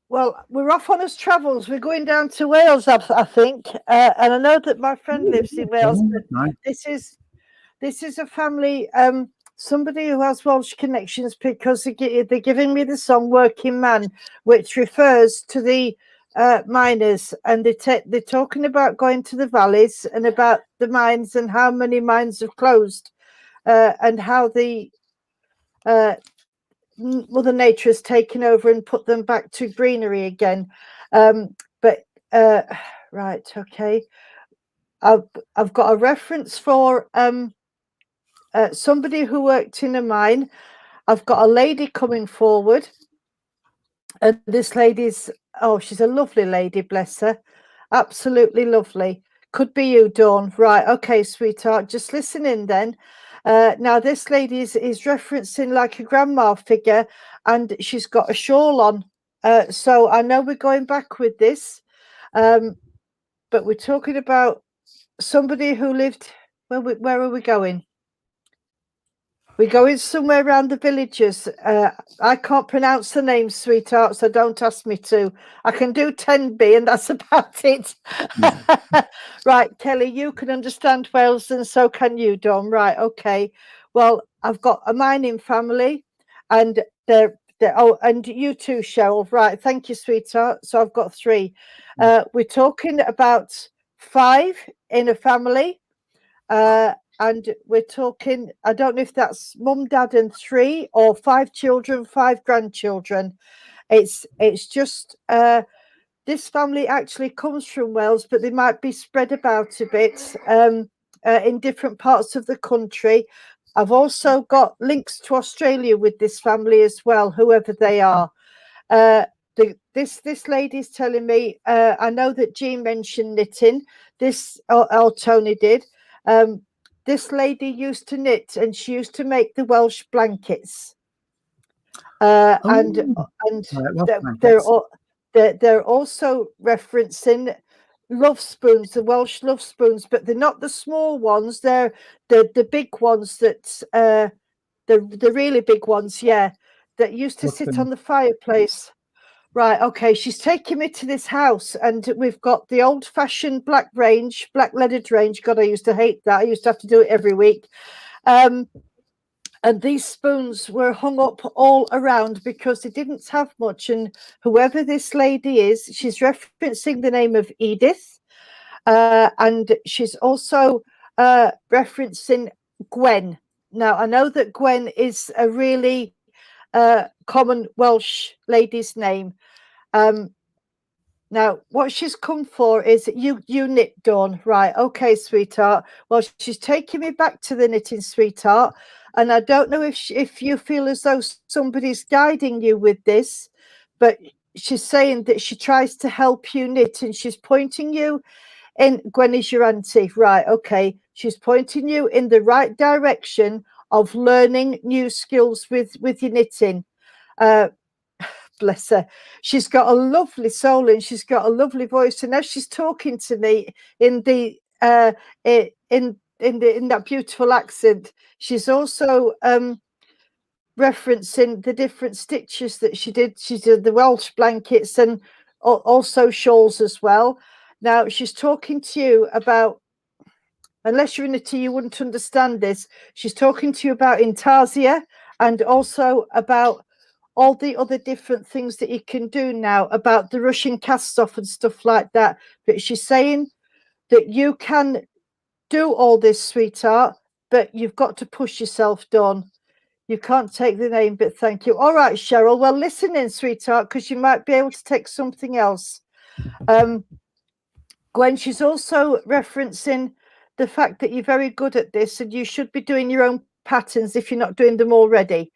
Well, we're off on his travels. We're going down to Wales, I think. And I know that my friend lives in Wales. But this is a family, somebody who has Welsh connections, because they're giving me the song Working Man, which refers to the miners. And they're talking about going to the valleys and about the mines and how many mines have closed, and how the Mother Nature has taken over and put them back to greenery again. Right, okay. I've got a reference for somebody who worked in a mine. I've got a lady coming forward, and this lady's, she's a lovely lady, bless her, absolutely lovely. Could be you, Dawn. Right, okay, sweetheart, just listen in then. Now this lady is referencing like a grandma figure, and she's got a shawl on, so I know we're going back with this, but we're talking about somebody who lived, where are we going? We're going somewhere around the villages. I can't pronounce the name, sweetheart, so don't ask me to. I can do 10B and that's about it. Right, Kelly, you can understand Wales and so can you, Dom. Right, okay. Well, I've got a mining family, and and you too, Cheryl. Right, thank you, sweetheart. So I've got 3. We're talking about 5 in a family. And we're talking, I don't know if that's mum, dad, and 3 or 5 children, 5 grandchildren. It's just this family actually comes from Wales, but they might be spread about a bit in different parts of the country. I've also got links to Australia with this family as well, whoever they are. This lady's telling me, I know that Jean mentioned knitting. This, or Tony did. This lady used to knit, and she used to make the Welsh blankets. And Right, well, they're also referencing love spoons, the Welsh love spoons, but they're not the small ones. They're the big ones that the really big ones, yeah, that used to sit on the fireplace. Right, okay. She's taking me to this house, and we've got the old-fashioned black leaded range. God, I used to hate that. I used to have to do it every week. And these spoons were hung up all around because they didn't have much. And whoever this lady is, she's referencing the name of Edith. And she's also referencing Gwen. Now, I know that Gwen is a really common Welsh lady's name. Now, what she's come for is you knit, Dawn. Right, okay, sweetheart. Well, she's taking me back to the knitting, sweetheart. And I don't know if you feel as though somebody's guiding you with this, but she's saying that she tries to help you knit, and she's pointing you in. Gwen is your auntie, right? Okay, she's pointing you in the right direction of learning new skills with your knitting. Bless her. She's got a lovely soul, and she's got a lovely voice. And as she's talking to me in the in that beautiful accent, she's also referencing the different stitches that she did. She did the Welsh blankets and also shawls as well. Now she's talking to you about, unless you're in it, you wouldn't understand this. She's talking to you about intarsia, and also about all the other different things that you can do now, about the Russian cast off and stuff like that. But she's saying that you can do all this, sweetheart, but you've got to push yourself, Dawn. You can't take the name, but thank you. All right, Cheryl. Well, listen in, sweetheart, because you might be able to take something else. Gwen, she's also referencing the fact that you're very good at this, and you should be doing your own patterns if you're not doing them already.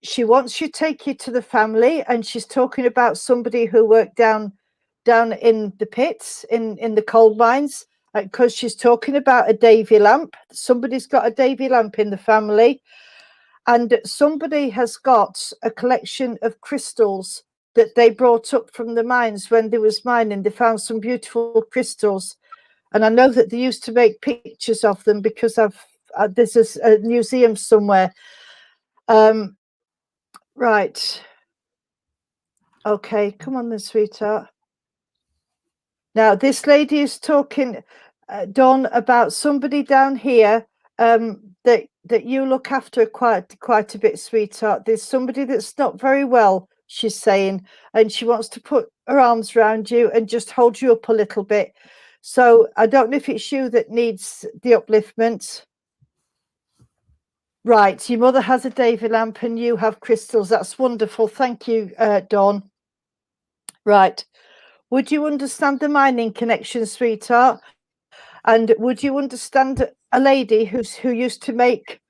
She wants you to take you to the family, and she's talking about somebody who worked down in the pits, in the coal mines, because she's talking about a Davy lamp. Somebody's got a Davy lamp in the family, and somebody has got a collection of crystals that they brought up from the mines when they was mining. They found some beautiful crystals, and I know that they used to make pictures of them because there's a museum somewhere. Right. Okay, come on then, sweetheart. Now, this lady is talking, Dawn, about somebody down here that you look after quite a bit, sweetheart. There's somebody that's not very well, she's saying, and she wants to put her arms around you and just hold you up a little bit. So I don't know if it's you that needs the upliftment. Right, your mother has a Davy lamp and you have crystals. That's wonderful. Thank you, Dawn. Right. Would you understand the mining connection, sweetheart? And would you understand a lady who used to make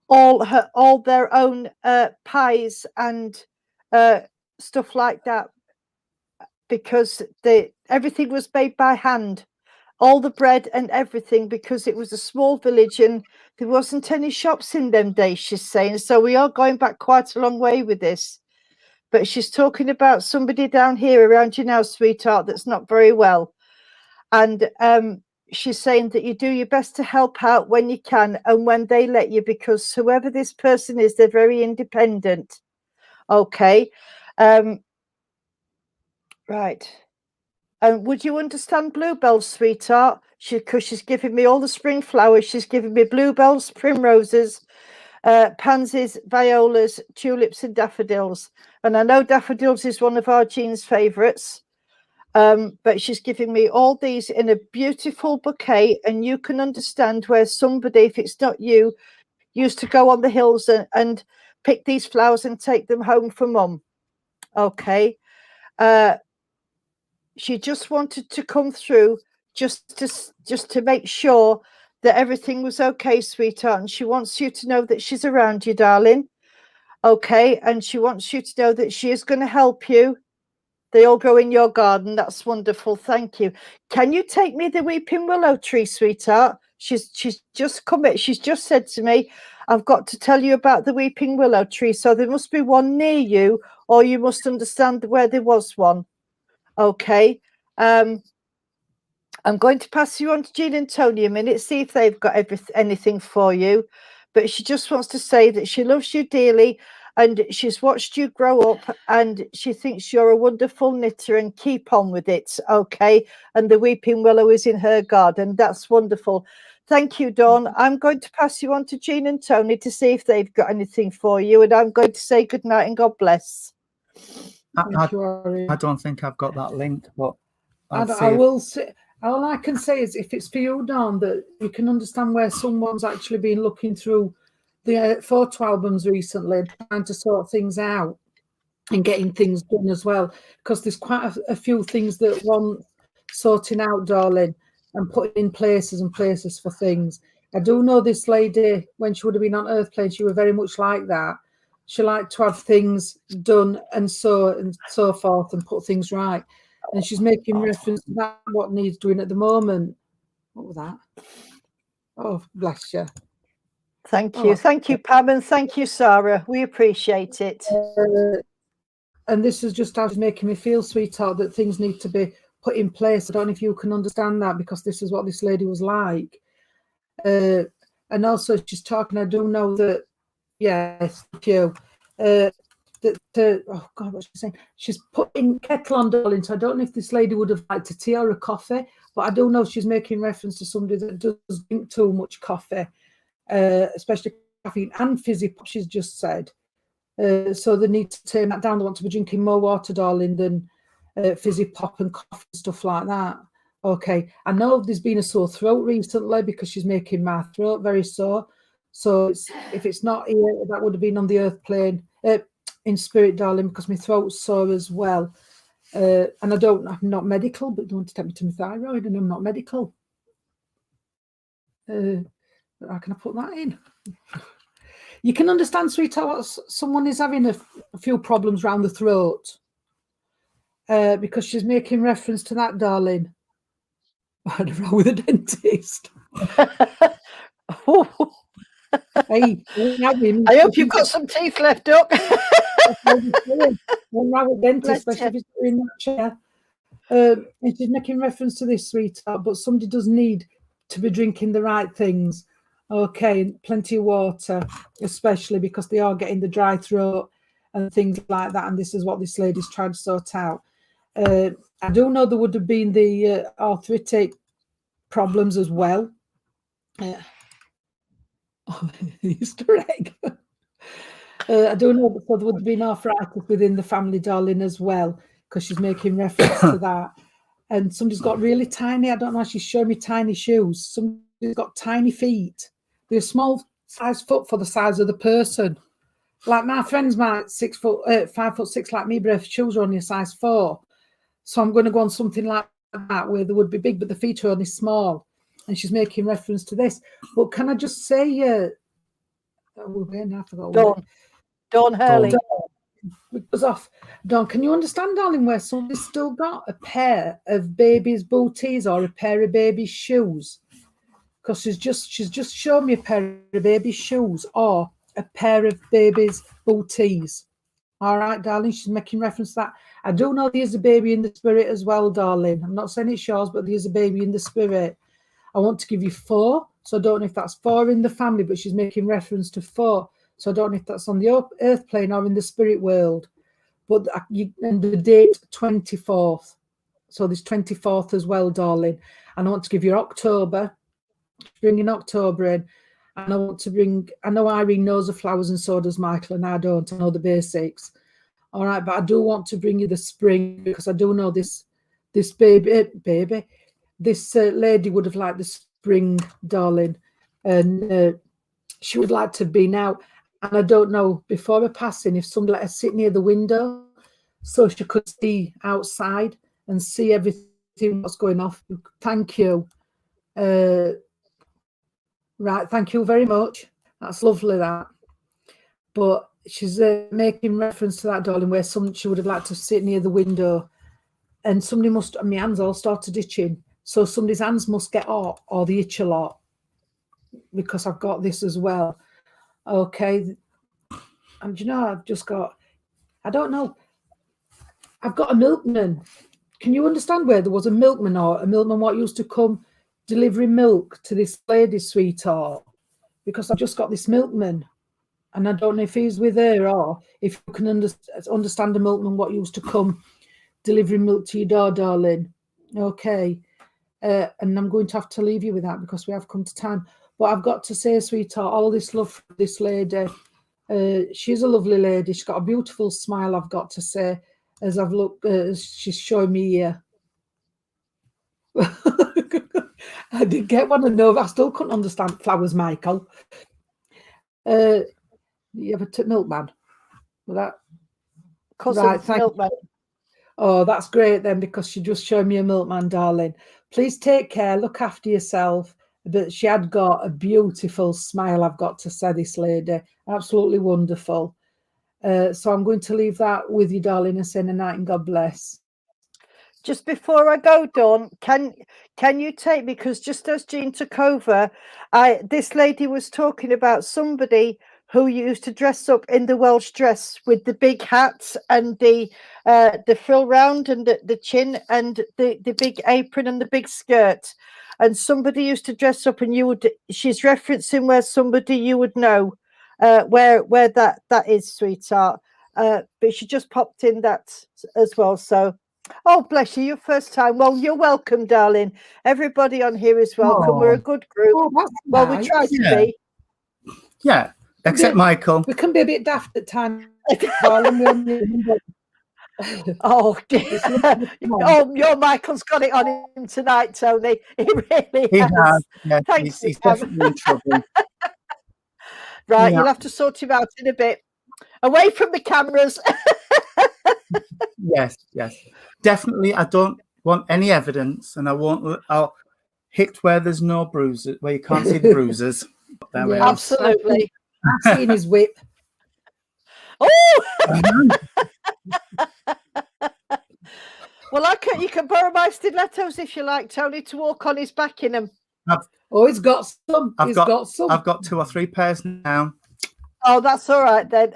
all their own pies and stuff like that, because everything was made by hand, all the bread and everything, because it was a small village and there wasn't any shops in them days, she's saying. So we are going back quite a long way with this. But she's talking about somebody down here around you now, sweetheart, that's not very well. And she's saying that you do your best to help out when you can and when they let you, because whoever this person is, they're very independent. Okay. Right. And would you understand bluebells, sweetheart? Because she's giving me all the spring flowers. She's giving me bluebells, primroses, pansies, violas, tulips and daffodils. And I know daffodils is one of our Jean's favourites. But she's giving me all these in a beautiful bouquet, and you can understand where somebody, if it's not you, used to go on the hills and pick these flowers and take them home for mum. Okay. She just wanted to come through just to make sure that everything was okay, sweetheart, and she wants you to know that she's around you, darling. Okay, and she wants you to know that she is going to help you. They all grow in your garden. That's wonderful. Thank you. Can you take me the weeping willow tree, sweetheart? She's just come in. She's just said to me, I've got to tell you about the weeping willow tree. So there must be one near you, or you must understand where there was one. Okay. I'm going to pass you on to Jean and Tony a minute, see if they've got anything for you. But she just wants to say that she loves you dearly, and she's watched you grow up, and she thinks you're a wonderful knitter, and keep on with it. Okay. And the weeping willow is in her garden. That's wonderful. Thank you, Dawn. I'm going to pass you on to Jean and Tony to see if they've got anything for you. And I'm going to say good night and God bless. Thank you, Ari. I don't think I've got that link, but I will say, all I can say is if it's for you, Dawn, that you can understand where someone's actually been looking through the photo albums recently, trying to sort things out and getting things done as well, because there's quite a few things that want sorting out, darling, and putting in places and places for things. I do know this lady, when she would have been on Earth Plane, she was very much like that. She liked to have things done and so forth and put things right. And she's making reference to that, what needs doing at the moment. What was that? Oh, bless you. Thank you. Thank you, Pam, and thank you, Sarah. We appreciate it. And this is just how she's making me feel, sweetheart, that things need to be put in place. I don't know if you can understand that, because this is what this lady was like. And also she's talking, I do know that, yes, thank you. Oh God, what's she saying? She's putting kettle on, darling. So I don't know if this lady would have liked a tea or a coffee, but I do know she's making reference to somebody that does drink too much coffee, especially caffeine and fizzy pop, she's just said. So they need to turn that down. They want to be drinking more water, darling, than fizzy pop and coffee and stuff like that. Okay, I know there's been a sore throat recently because she's making my throat very sore. So if it's not here, that would have been on the Earth Plane, in spirit, darling, because my throat's sore as well. And I'm not medical, but don't want to take me to my thyroid, and I'm not medical. How can I put that in? You can understand, sweetheart, someone is having a few problems around the throat, because she's making reference to that, darling. I had a row with a dentist. Hey, I hope you've got some teeth left up. One row with dentist, especially if it's in that chair. And she's making reference to this, sweetheart, but somebody does need to be drinking the right things. Okay, and plenty of water, especially because they are getting the dry throat and things like that. And this is what this lady's trying to sort out. I do know there would have been the arthritic problems as well. Easter egg. I don't know, but there would have been arthritis within the family, darling, as well, because she's making reference to that. And somebody's got really tiny, I don't know, she's showing me tiny shoes. Somebody's got tiny feet. They're a small size foot for the size of the person. Like my friend's my 5'6" like me, but her shoes are only a size 4. So I'm going to go on something like that where they would be big, but the feet are only small. And she's making reference to this. But can I just say, I forgot. Dawn Hurley. It was off. Dawn, can you understand, darling, where somebody's still got a pair of baby's booties or a pair of baby's shoes? Because she's just shown me a pair of baby's shoes or a pair of baby's booties. All right, darling, she's making reference to that. I do know there's a baby in the spirit as well, darling. I'm not saying it's yours, but there's a baby in the spirit. I want to give you 4, so I don't know if that's 4 in the family, but she's making reference to 4. So I don't know if that's on the Earth Plane or in the spirit world. But and the date 24th. So there's 24th as well, darling. And I want to give you October, bring in October in. And I want to bring, I know Irene knows the flowers and so does Michael, and I don't. I know the basics. All right, but I do want to bring you the spring, because I do know this baby. This lady would have liked the spring, darling, and she would like to be now. And I don't know, before her passing, if somebody let her sit near the window so she could see outside and see everything, what's going off. Thank you. Right, thank you very much. That's lovely, that. But she's making reference to that, darling, where she would have liked to sit near the window, and somebody must, and my hands all started itching. So somebody's hands must get hot or they itch a lot, because I've got this as well. Okay. And you know, I've just got, I don't know, I've got a milkman. Can you understand where there was a milkman, or a milkman what used to come delivering milk to this lady, sweetheart? Because I've just got this milkman, and I don't know if he's with her, or if you can understand a milkman what used to come delivering milk to your door, darling. Okay. And I'm going to have to leave you with that because we have come to time. But I've got to say, sweetheart, all this love for this lady. She's a lovely lady. She's got a beautiful smile, I've got to say, as I've looked, she's showing me here. I did get one of those. I still couldn't understand flowers, Michael. You ever took milkman? Well, that Cousin milkman. Oh, that's great then, because she just showed me a milkman, darling. Please take care, look after yourself. But she had got a beautiful smile, I've got to say, this lady. Absolutely wonderful. So I'm going to leave that with you, darling, and say a night and God bless. Just before I go, Dawn, can you take, because just as Jean took over, this lady was talking about somebody who used to dress up in the Welsh dress with the big hats and the frill round and the chin and the big apron and the big skirt. And somebody used to dress up, and she's referencing where somebody you would know where that is, sweetheart. But she just popped in that as well. So, oh, bless you, your first time. Well, you're welcome, darling. Everybody on here is welcome. We're a good group. Oh, that's well, nice. we try to be. Yeah, except Michael. We can be a bit daft at times, darling. Oh, dear. Oh, your Michael's got it on him tonight, Tony. He really has. Yeah, Thanks, he's definitely in trouble. Right, Yeah. you'll have to sort him out in a bit. Away from the cameras. Yes. Definitely, I don't want any evidence, and I'll hit where there's no bruises, where you can't see the bruises. There we Yeah, are. Absolutely. I've seen his whip. Oh! Well, you can borrow my stilettos if you like, Tony, to walk on his back in them. Oh, he's got some. He's got some. I've got 2 or 3 pairs now. Oh, that's all right then.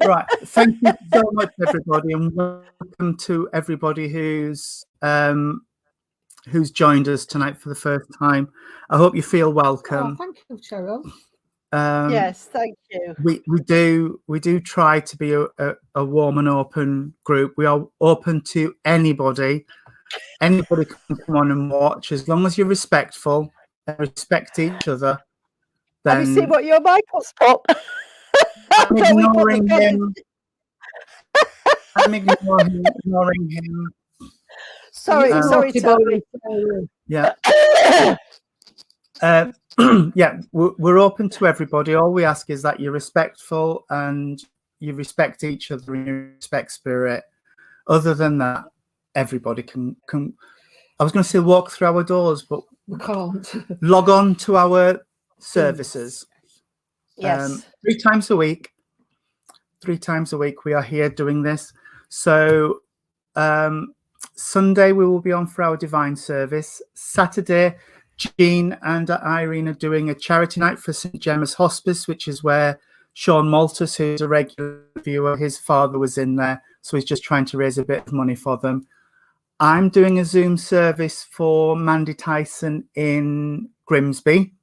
Right. Thank you so much, everybody, and welcome to everybody who's joined us tonight for the first time. I hope you feel welcome. Oh, thank you, Cheryl. Yes, thank you. We do try to be a warm and open group. We are open to anybody. Anybody can come on and watch, as long as you're respectful and respect each other. Have you seen what your Michael's put? I'm ignoring him. I'm ignoring him. Sorry, Tony. Yeah. Yeah, we're open to everybody. All we ask is that you're respectful and you respect each other and you respect spirit. Other than that, everybody can. I was going to say walk through our doors, but We can't. log on to our services. Yes. 3 times a week. 3 times a week we are here doing this. So Sunday we will be on for our divine service. Saturday, Jean and Irene are doing a charity night for St Gemma's Hospice, which is where Sean Maltus, who's a regular viewer, his father was in there, so he's just trying to raise a bit of money for them. I'm doing a Zoom service for Mandy Tyson in Grimsby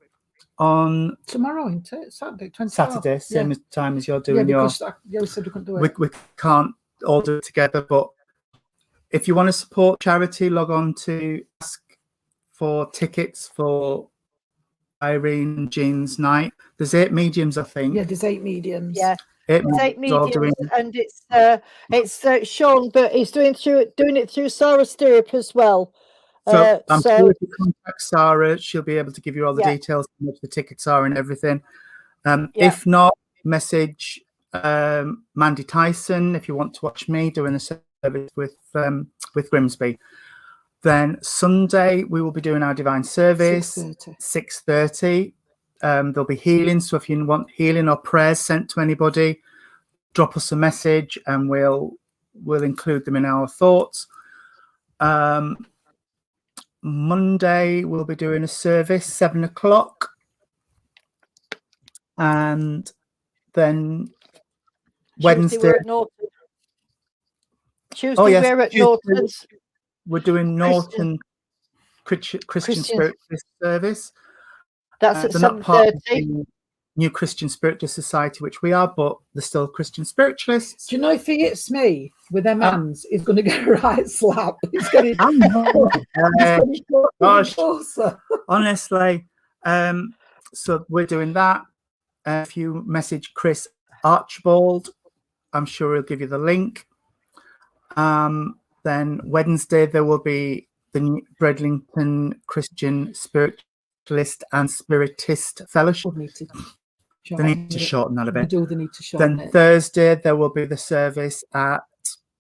on Tomorrow, isn't it? Saturday, 24th. Saturday, same as time as you're doing yeah, your. because we said we couldn't do it. We can't all do it together, but if you want to support charity, log on to ask for tickets for Irene and Jean's night. There's 8 mediums, I think. Yeah, there's 8 mediums. Yeah. 8 Take mediums all mediums, doing. and it's Sean, but he's doing it through Sarah Stirrup as well. So I'm sure if you contact Sarah, she'll be able to give you all the Yeah. details, how much the tickets are and everything. Yeah. If not, message Mandy Tyson if you want to watch me doing a service with Grimsby. Then Sunday, we will be doing our divine service, 6:30. 6:30. There'll be healing. So if you want healing or prayers sent to anybody, drop us a message and we'll include them in our thoughts. Monday, we'll be doing a service, 7 o'clock. And then Wednesday. We're at Norton. Tuesday, Oh, yes, we're at Tuesday. Norton's. We're doing Norton Christian Spiritualist service. That's at They're not part of 7:30. the New Christian Spiritualist Society, which we are, but they're still Christian spiritualists. Do you know if he hits me with them hands, he's going to get a right slap. He's going to Gosh. closer. Honestly, so we're doing that. If you message Chris Archibald, I'm sure he'll give you the link. Then Wednesday there will be the New Bredlington Christian Spiritualist and Spiritist Fellowship. They need to shorten that a bit. They need to shorten Then it. Thursday there will be the service at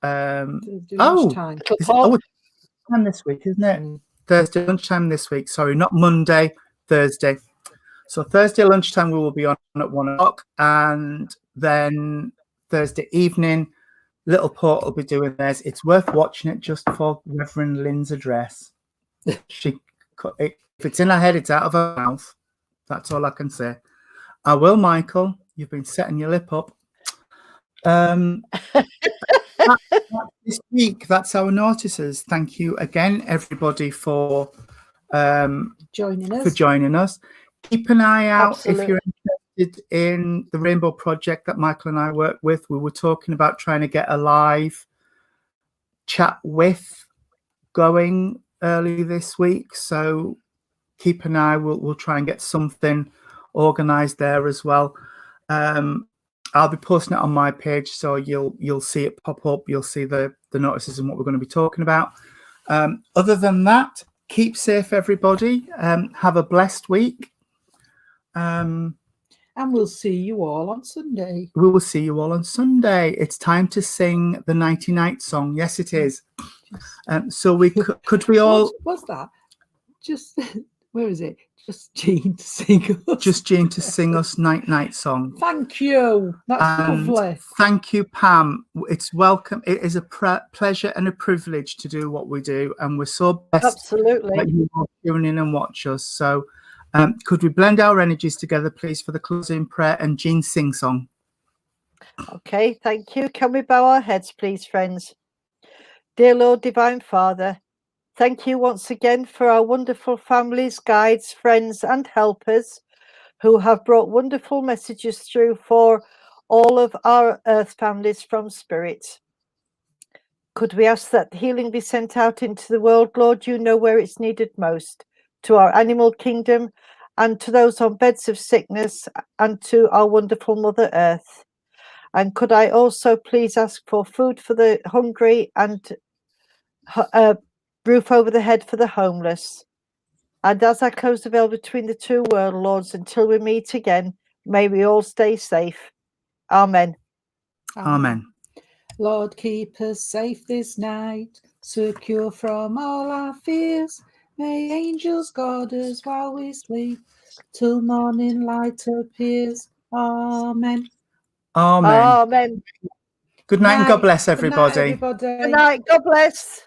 Time. it's time this week, isn't it? Thursday lunchtime this week. Sorry, not Monday, Thursday. So Thursday lunchtime we will be on at 1 o'clock, and then Thursday evening, Little Port will be doing theirs. It's worth watching it just for Reverend Lynn's address. If it's in her head, it's out of her mouth. That's all I can say. I will, Michael. You've been setting your lip up. This week, that's our notices. Thank you again, everybody, for joining us. Keep an eye out. Absolutely. If you're interested in the Rainbow Project that Michael and I work with. We were talking about trying to get a live chat with going early this week. So keep an eye. We'll try and get something organized there as well. I'll be posting it on my page, so you'll see it pop up. You'll see the notices and what we're going to be talking about. Other than that, keep safe, everybody. Have a blessed week. And we'll see you all on Sunday. We will see you all on Sunday. It's time to sing the Nighty Night song. Yes, it is. So we could we all... What's that? Just, where is it? Just Jean to sing us. Just Jean to sing us Night Night song. Thank you. That's lovely. Thank you, Pam. It's welcome. It is a pleasure and a privilege to do what we do. And we're so blessed Absolutely. that you all tune in and watch us. So could we blend our energies together, please, for the closing prayer and Jean sing song? Okay, thank you. Can we bow our heads, please, friends? Dear Lord, Divine Father, thank you once again for our wonderful families, guides, friends, and helpers who have brought wonderful messages through for all of our earth families from Spirit. Could we ask that healing be sent out into the world, Lord? You know where it's needed most, to our animal kingdom and to those on beds of sickness and to our wonderful Mother Earth. And could I also please ask for food for the hungry and roof over the head for the homeless? And as I close the veil between the two world lords until we meet again, may we all stay safe. Amen. Amen. Lord, keep us safe this night, secure from all our fears. May angels guard us while we sleep, till morning light appears. Amen. Amen. Amen. Good night and God bless Good night, everybody. everybody. Good night. God bless.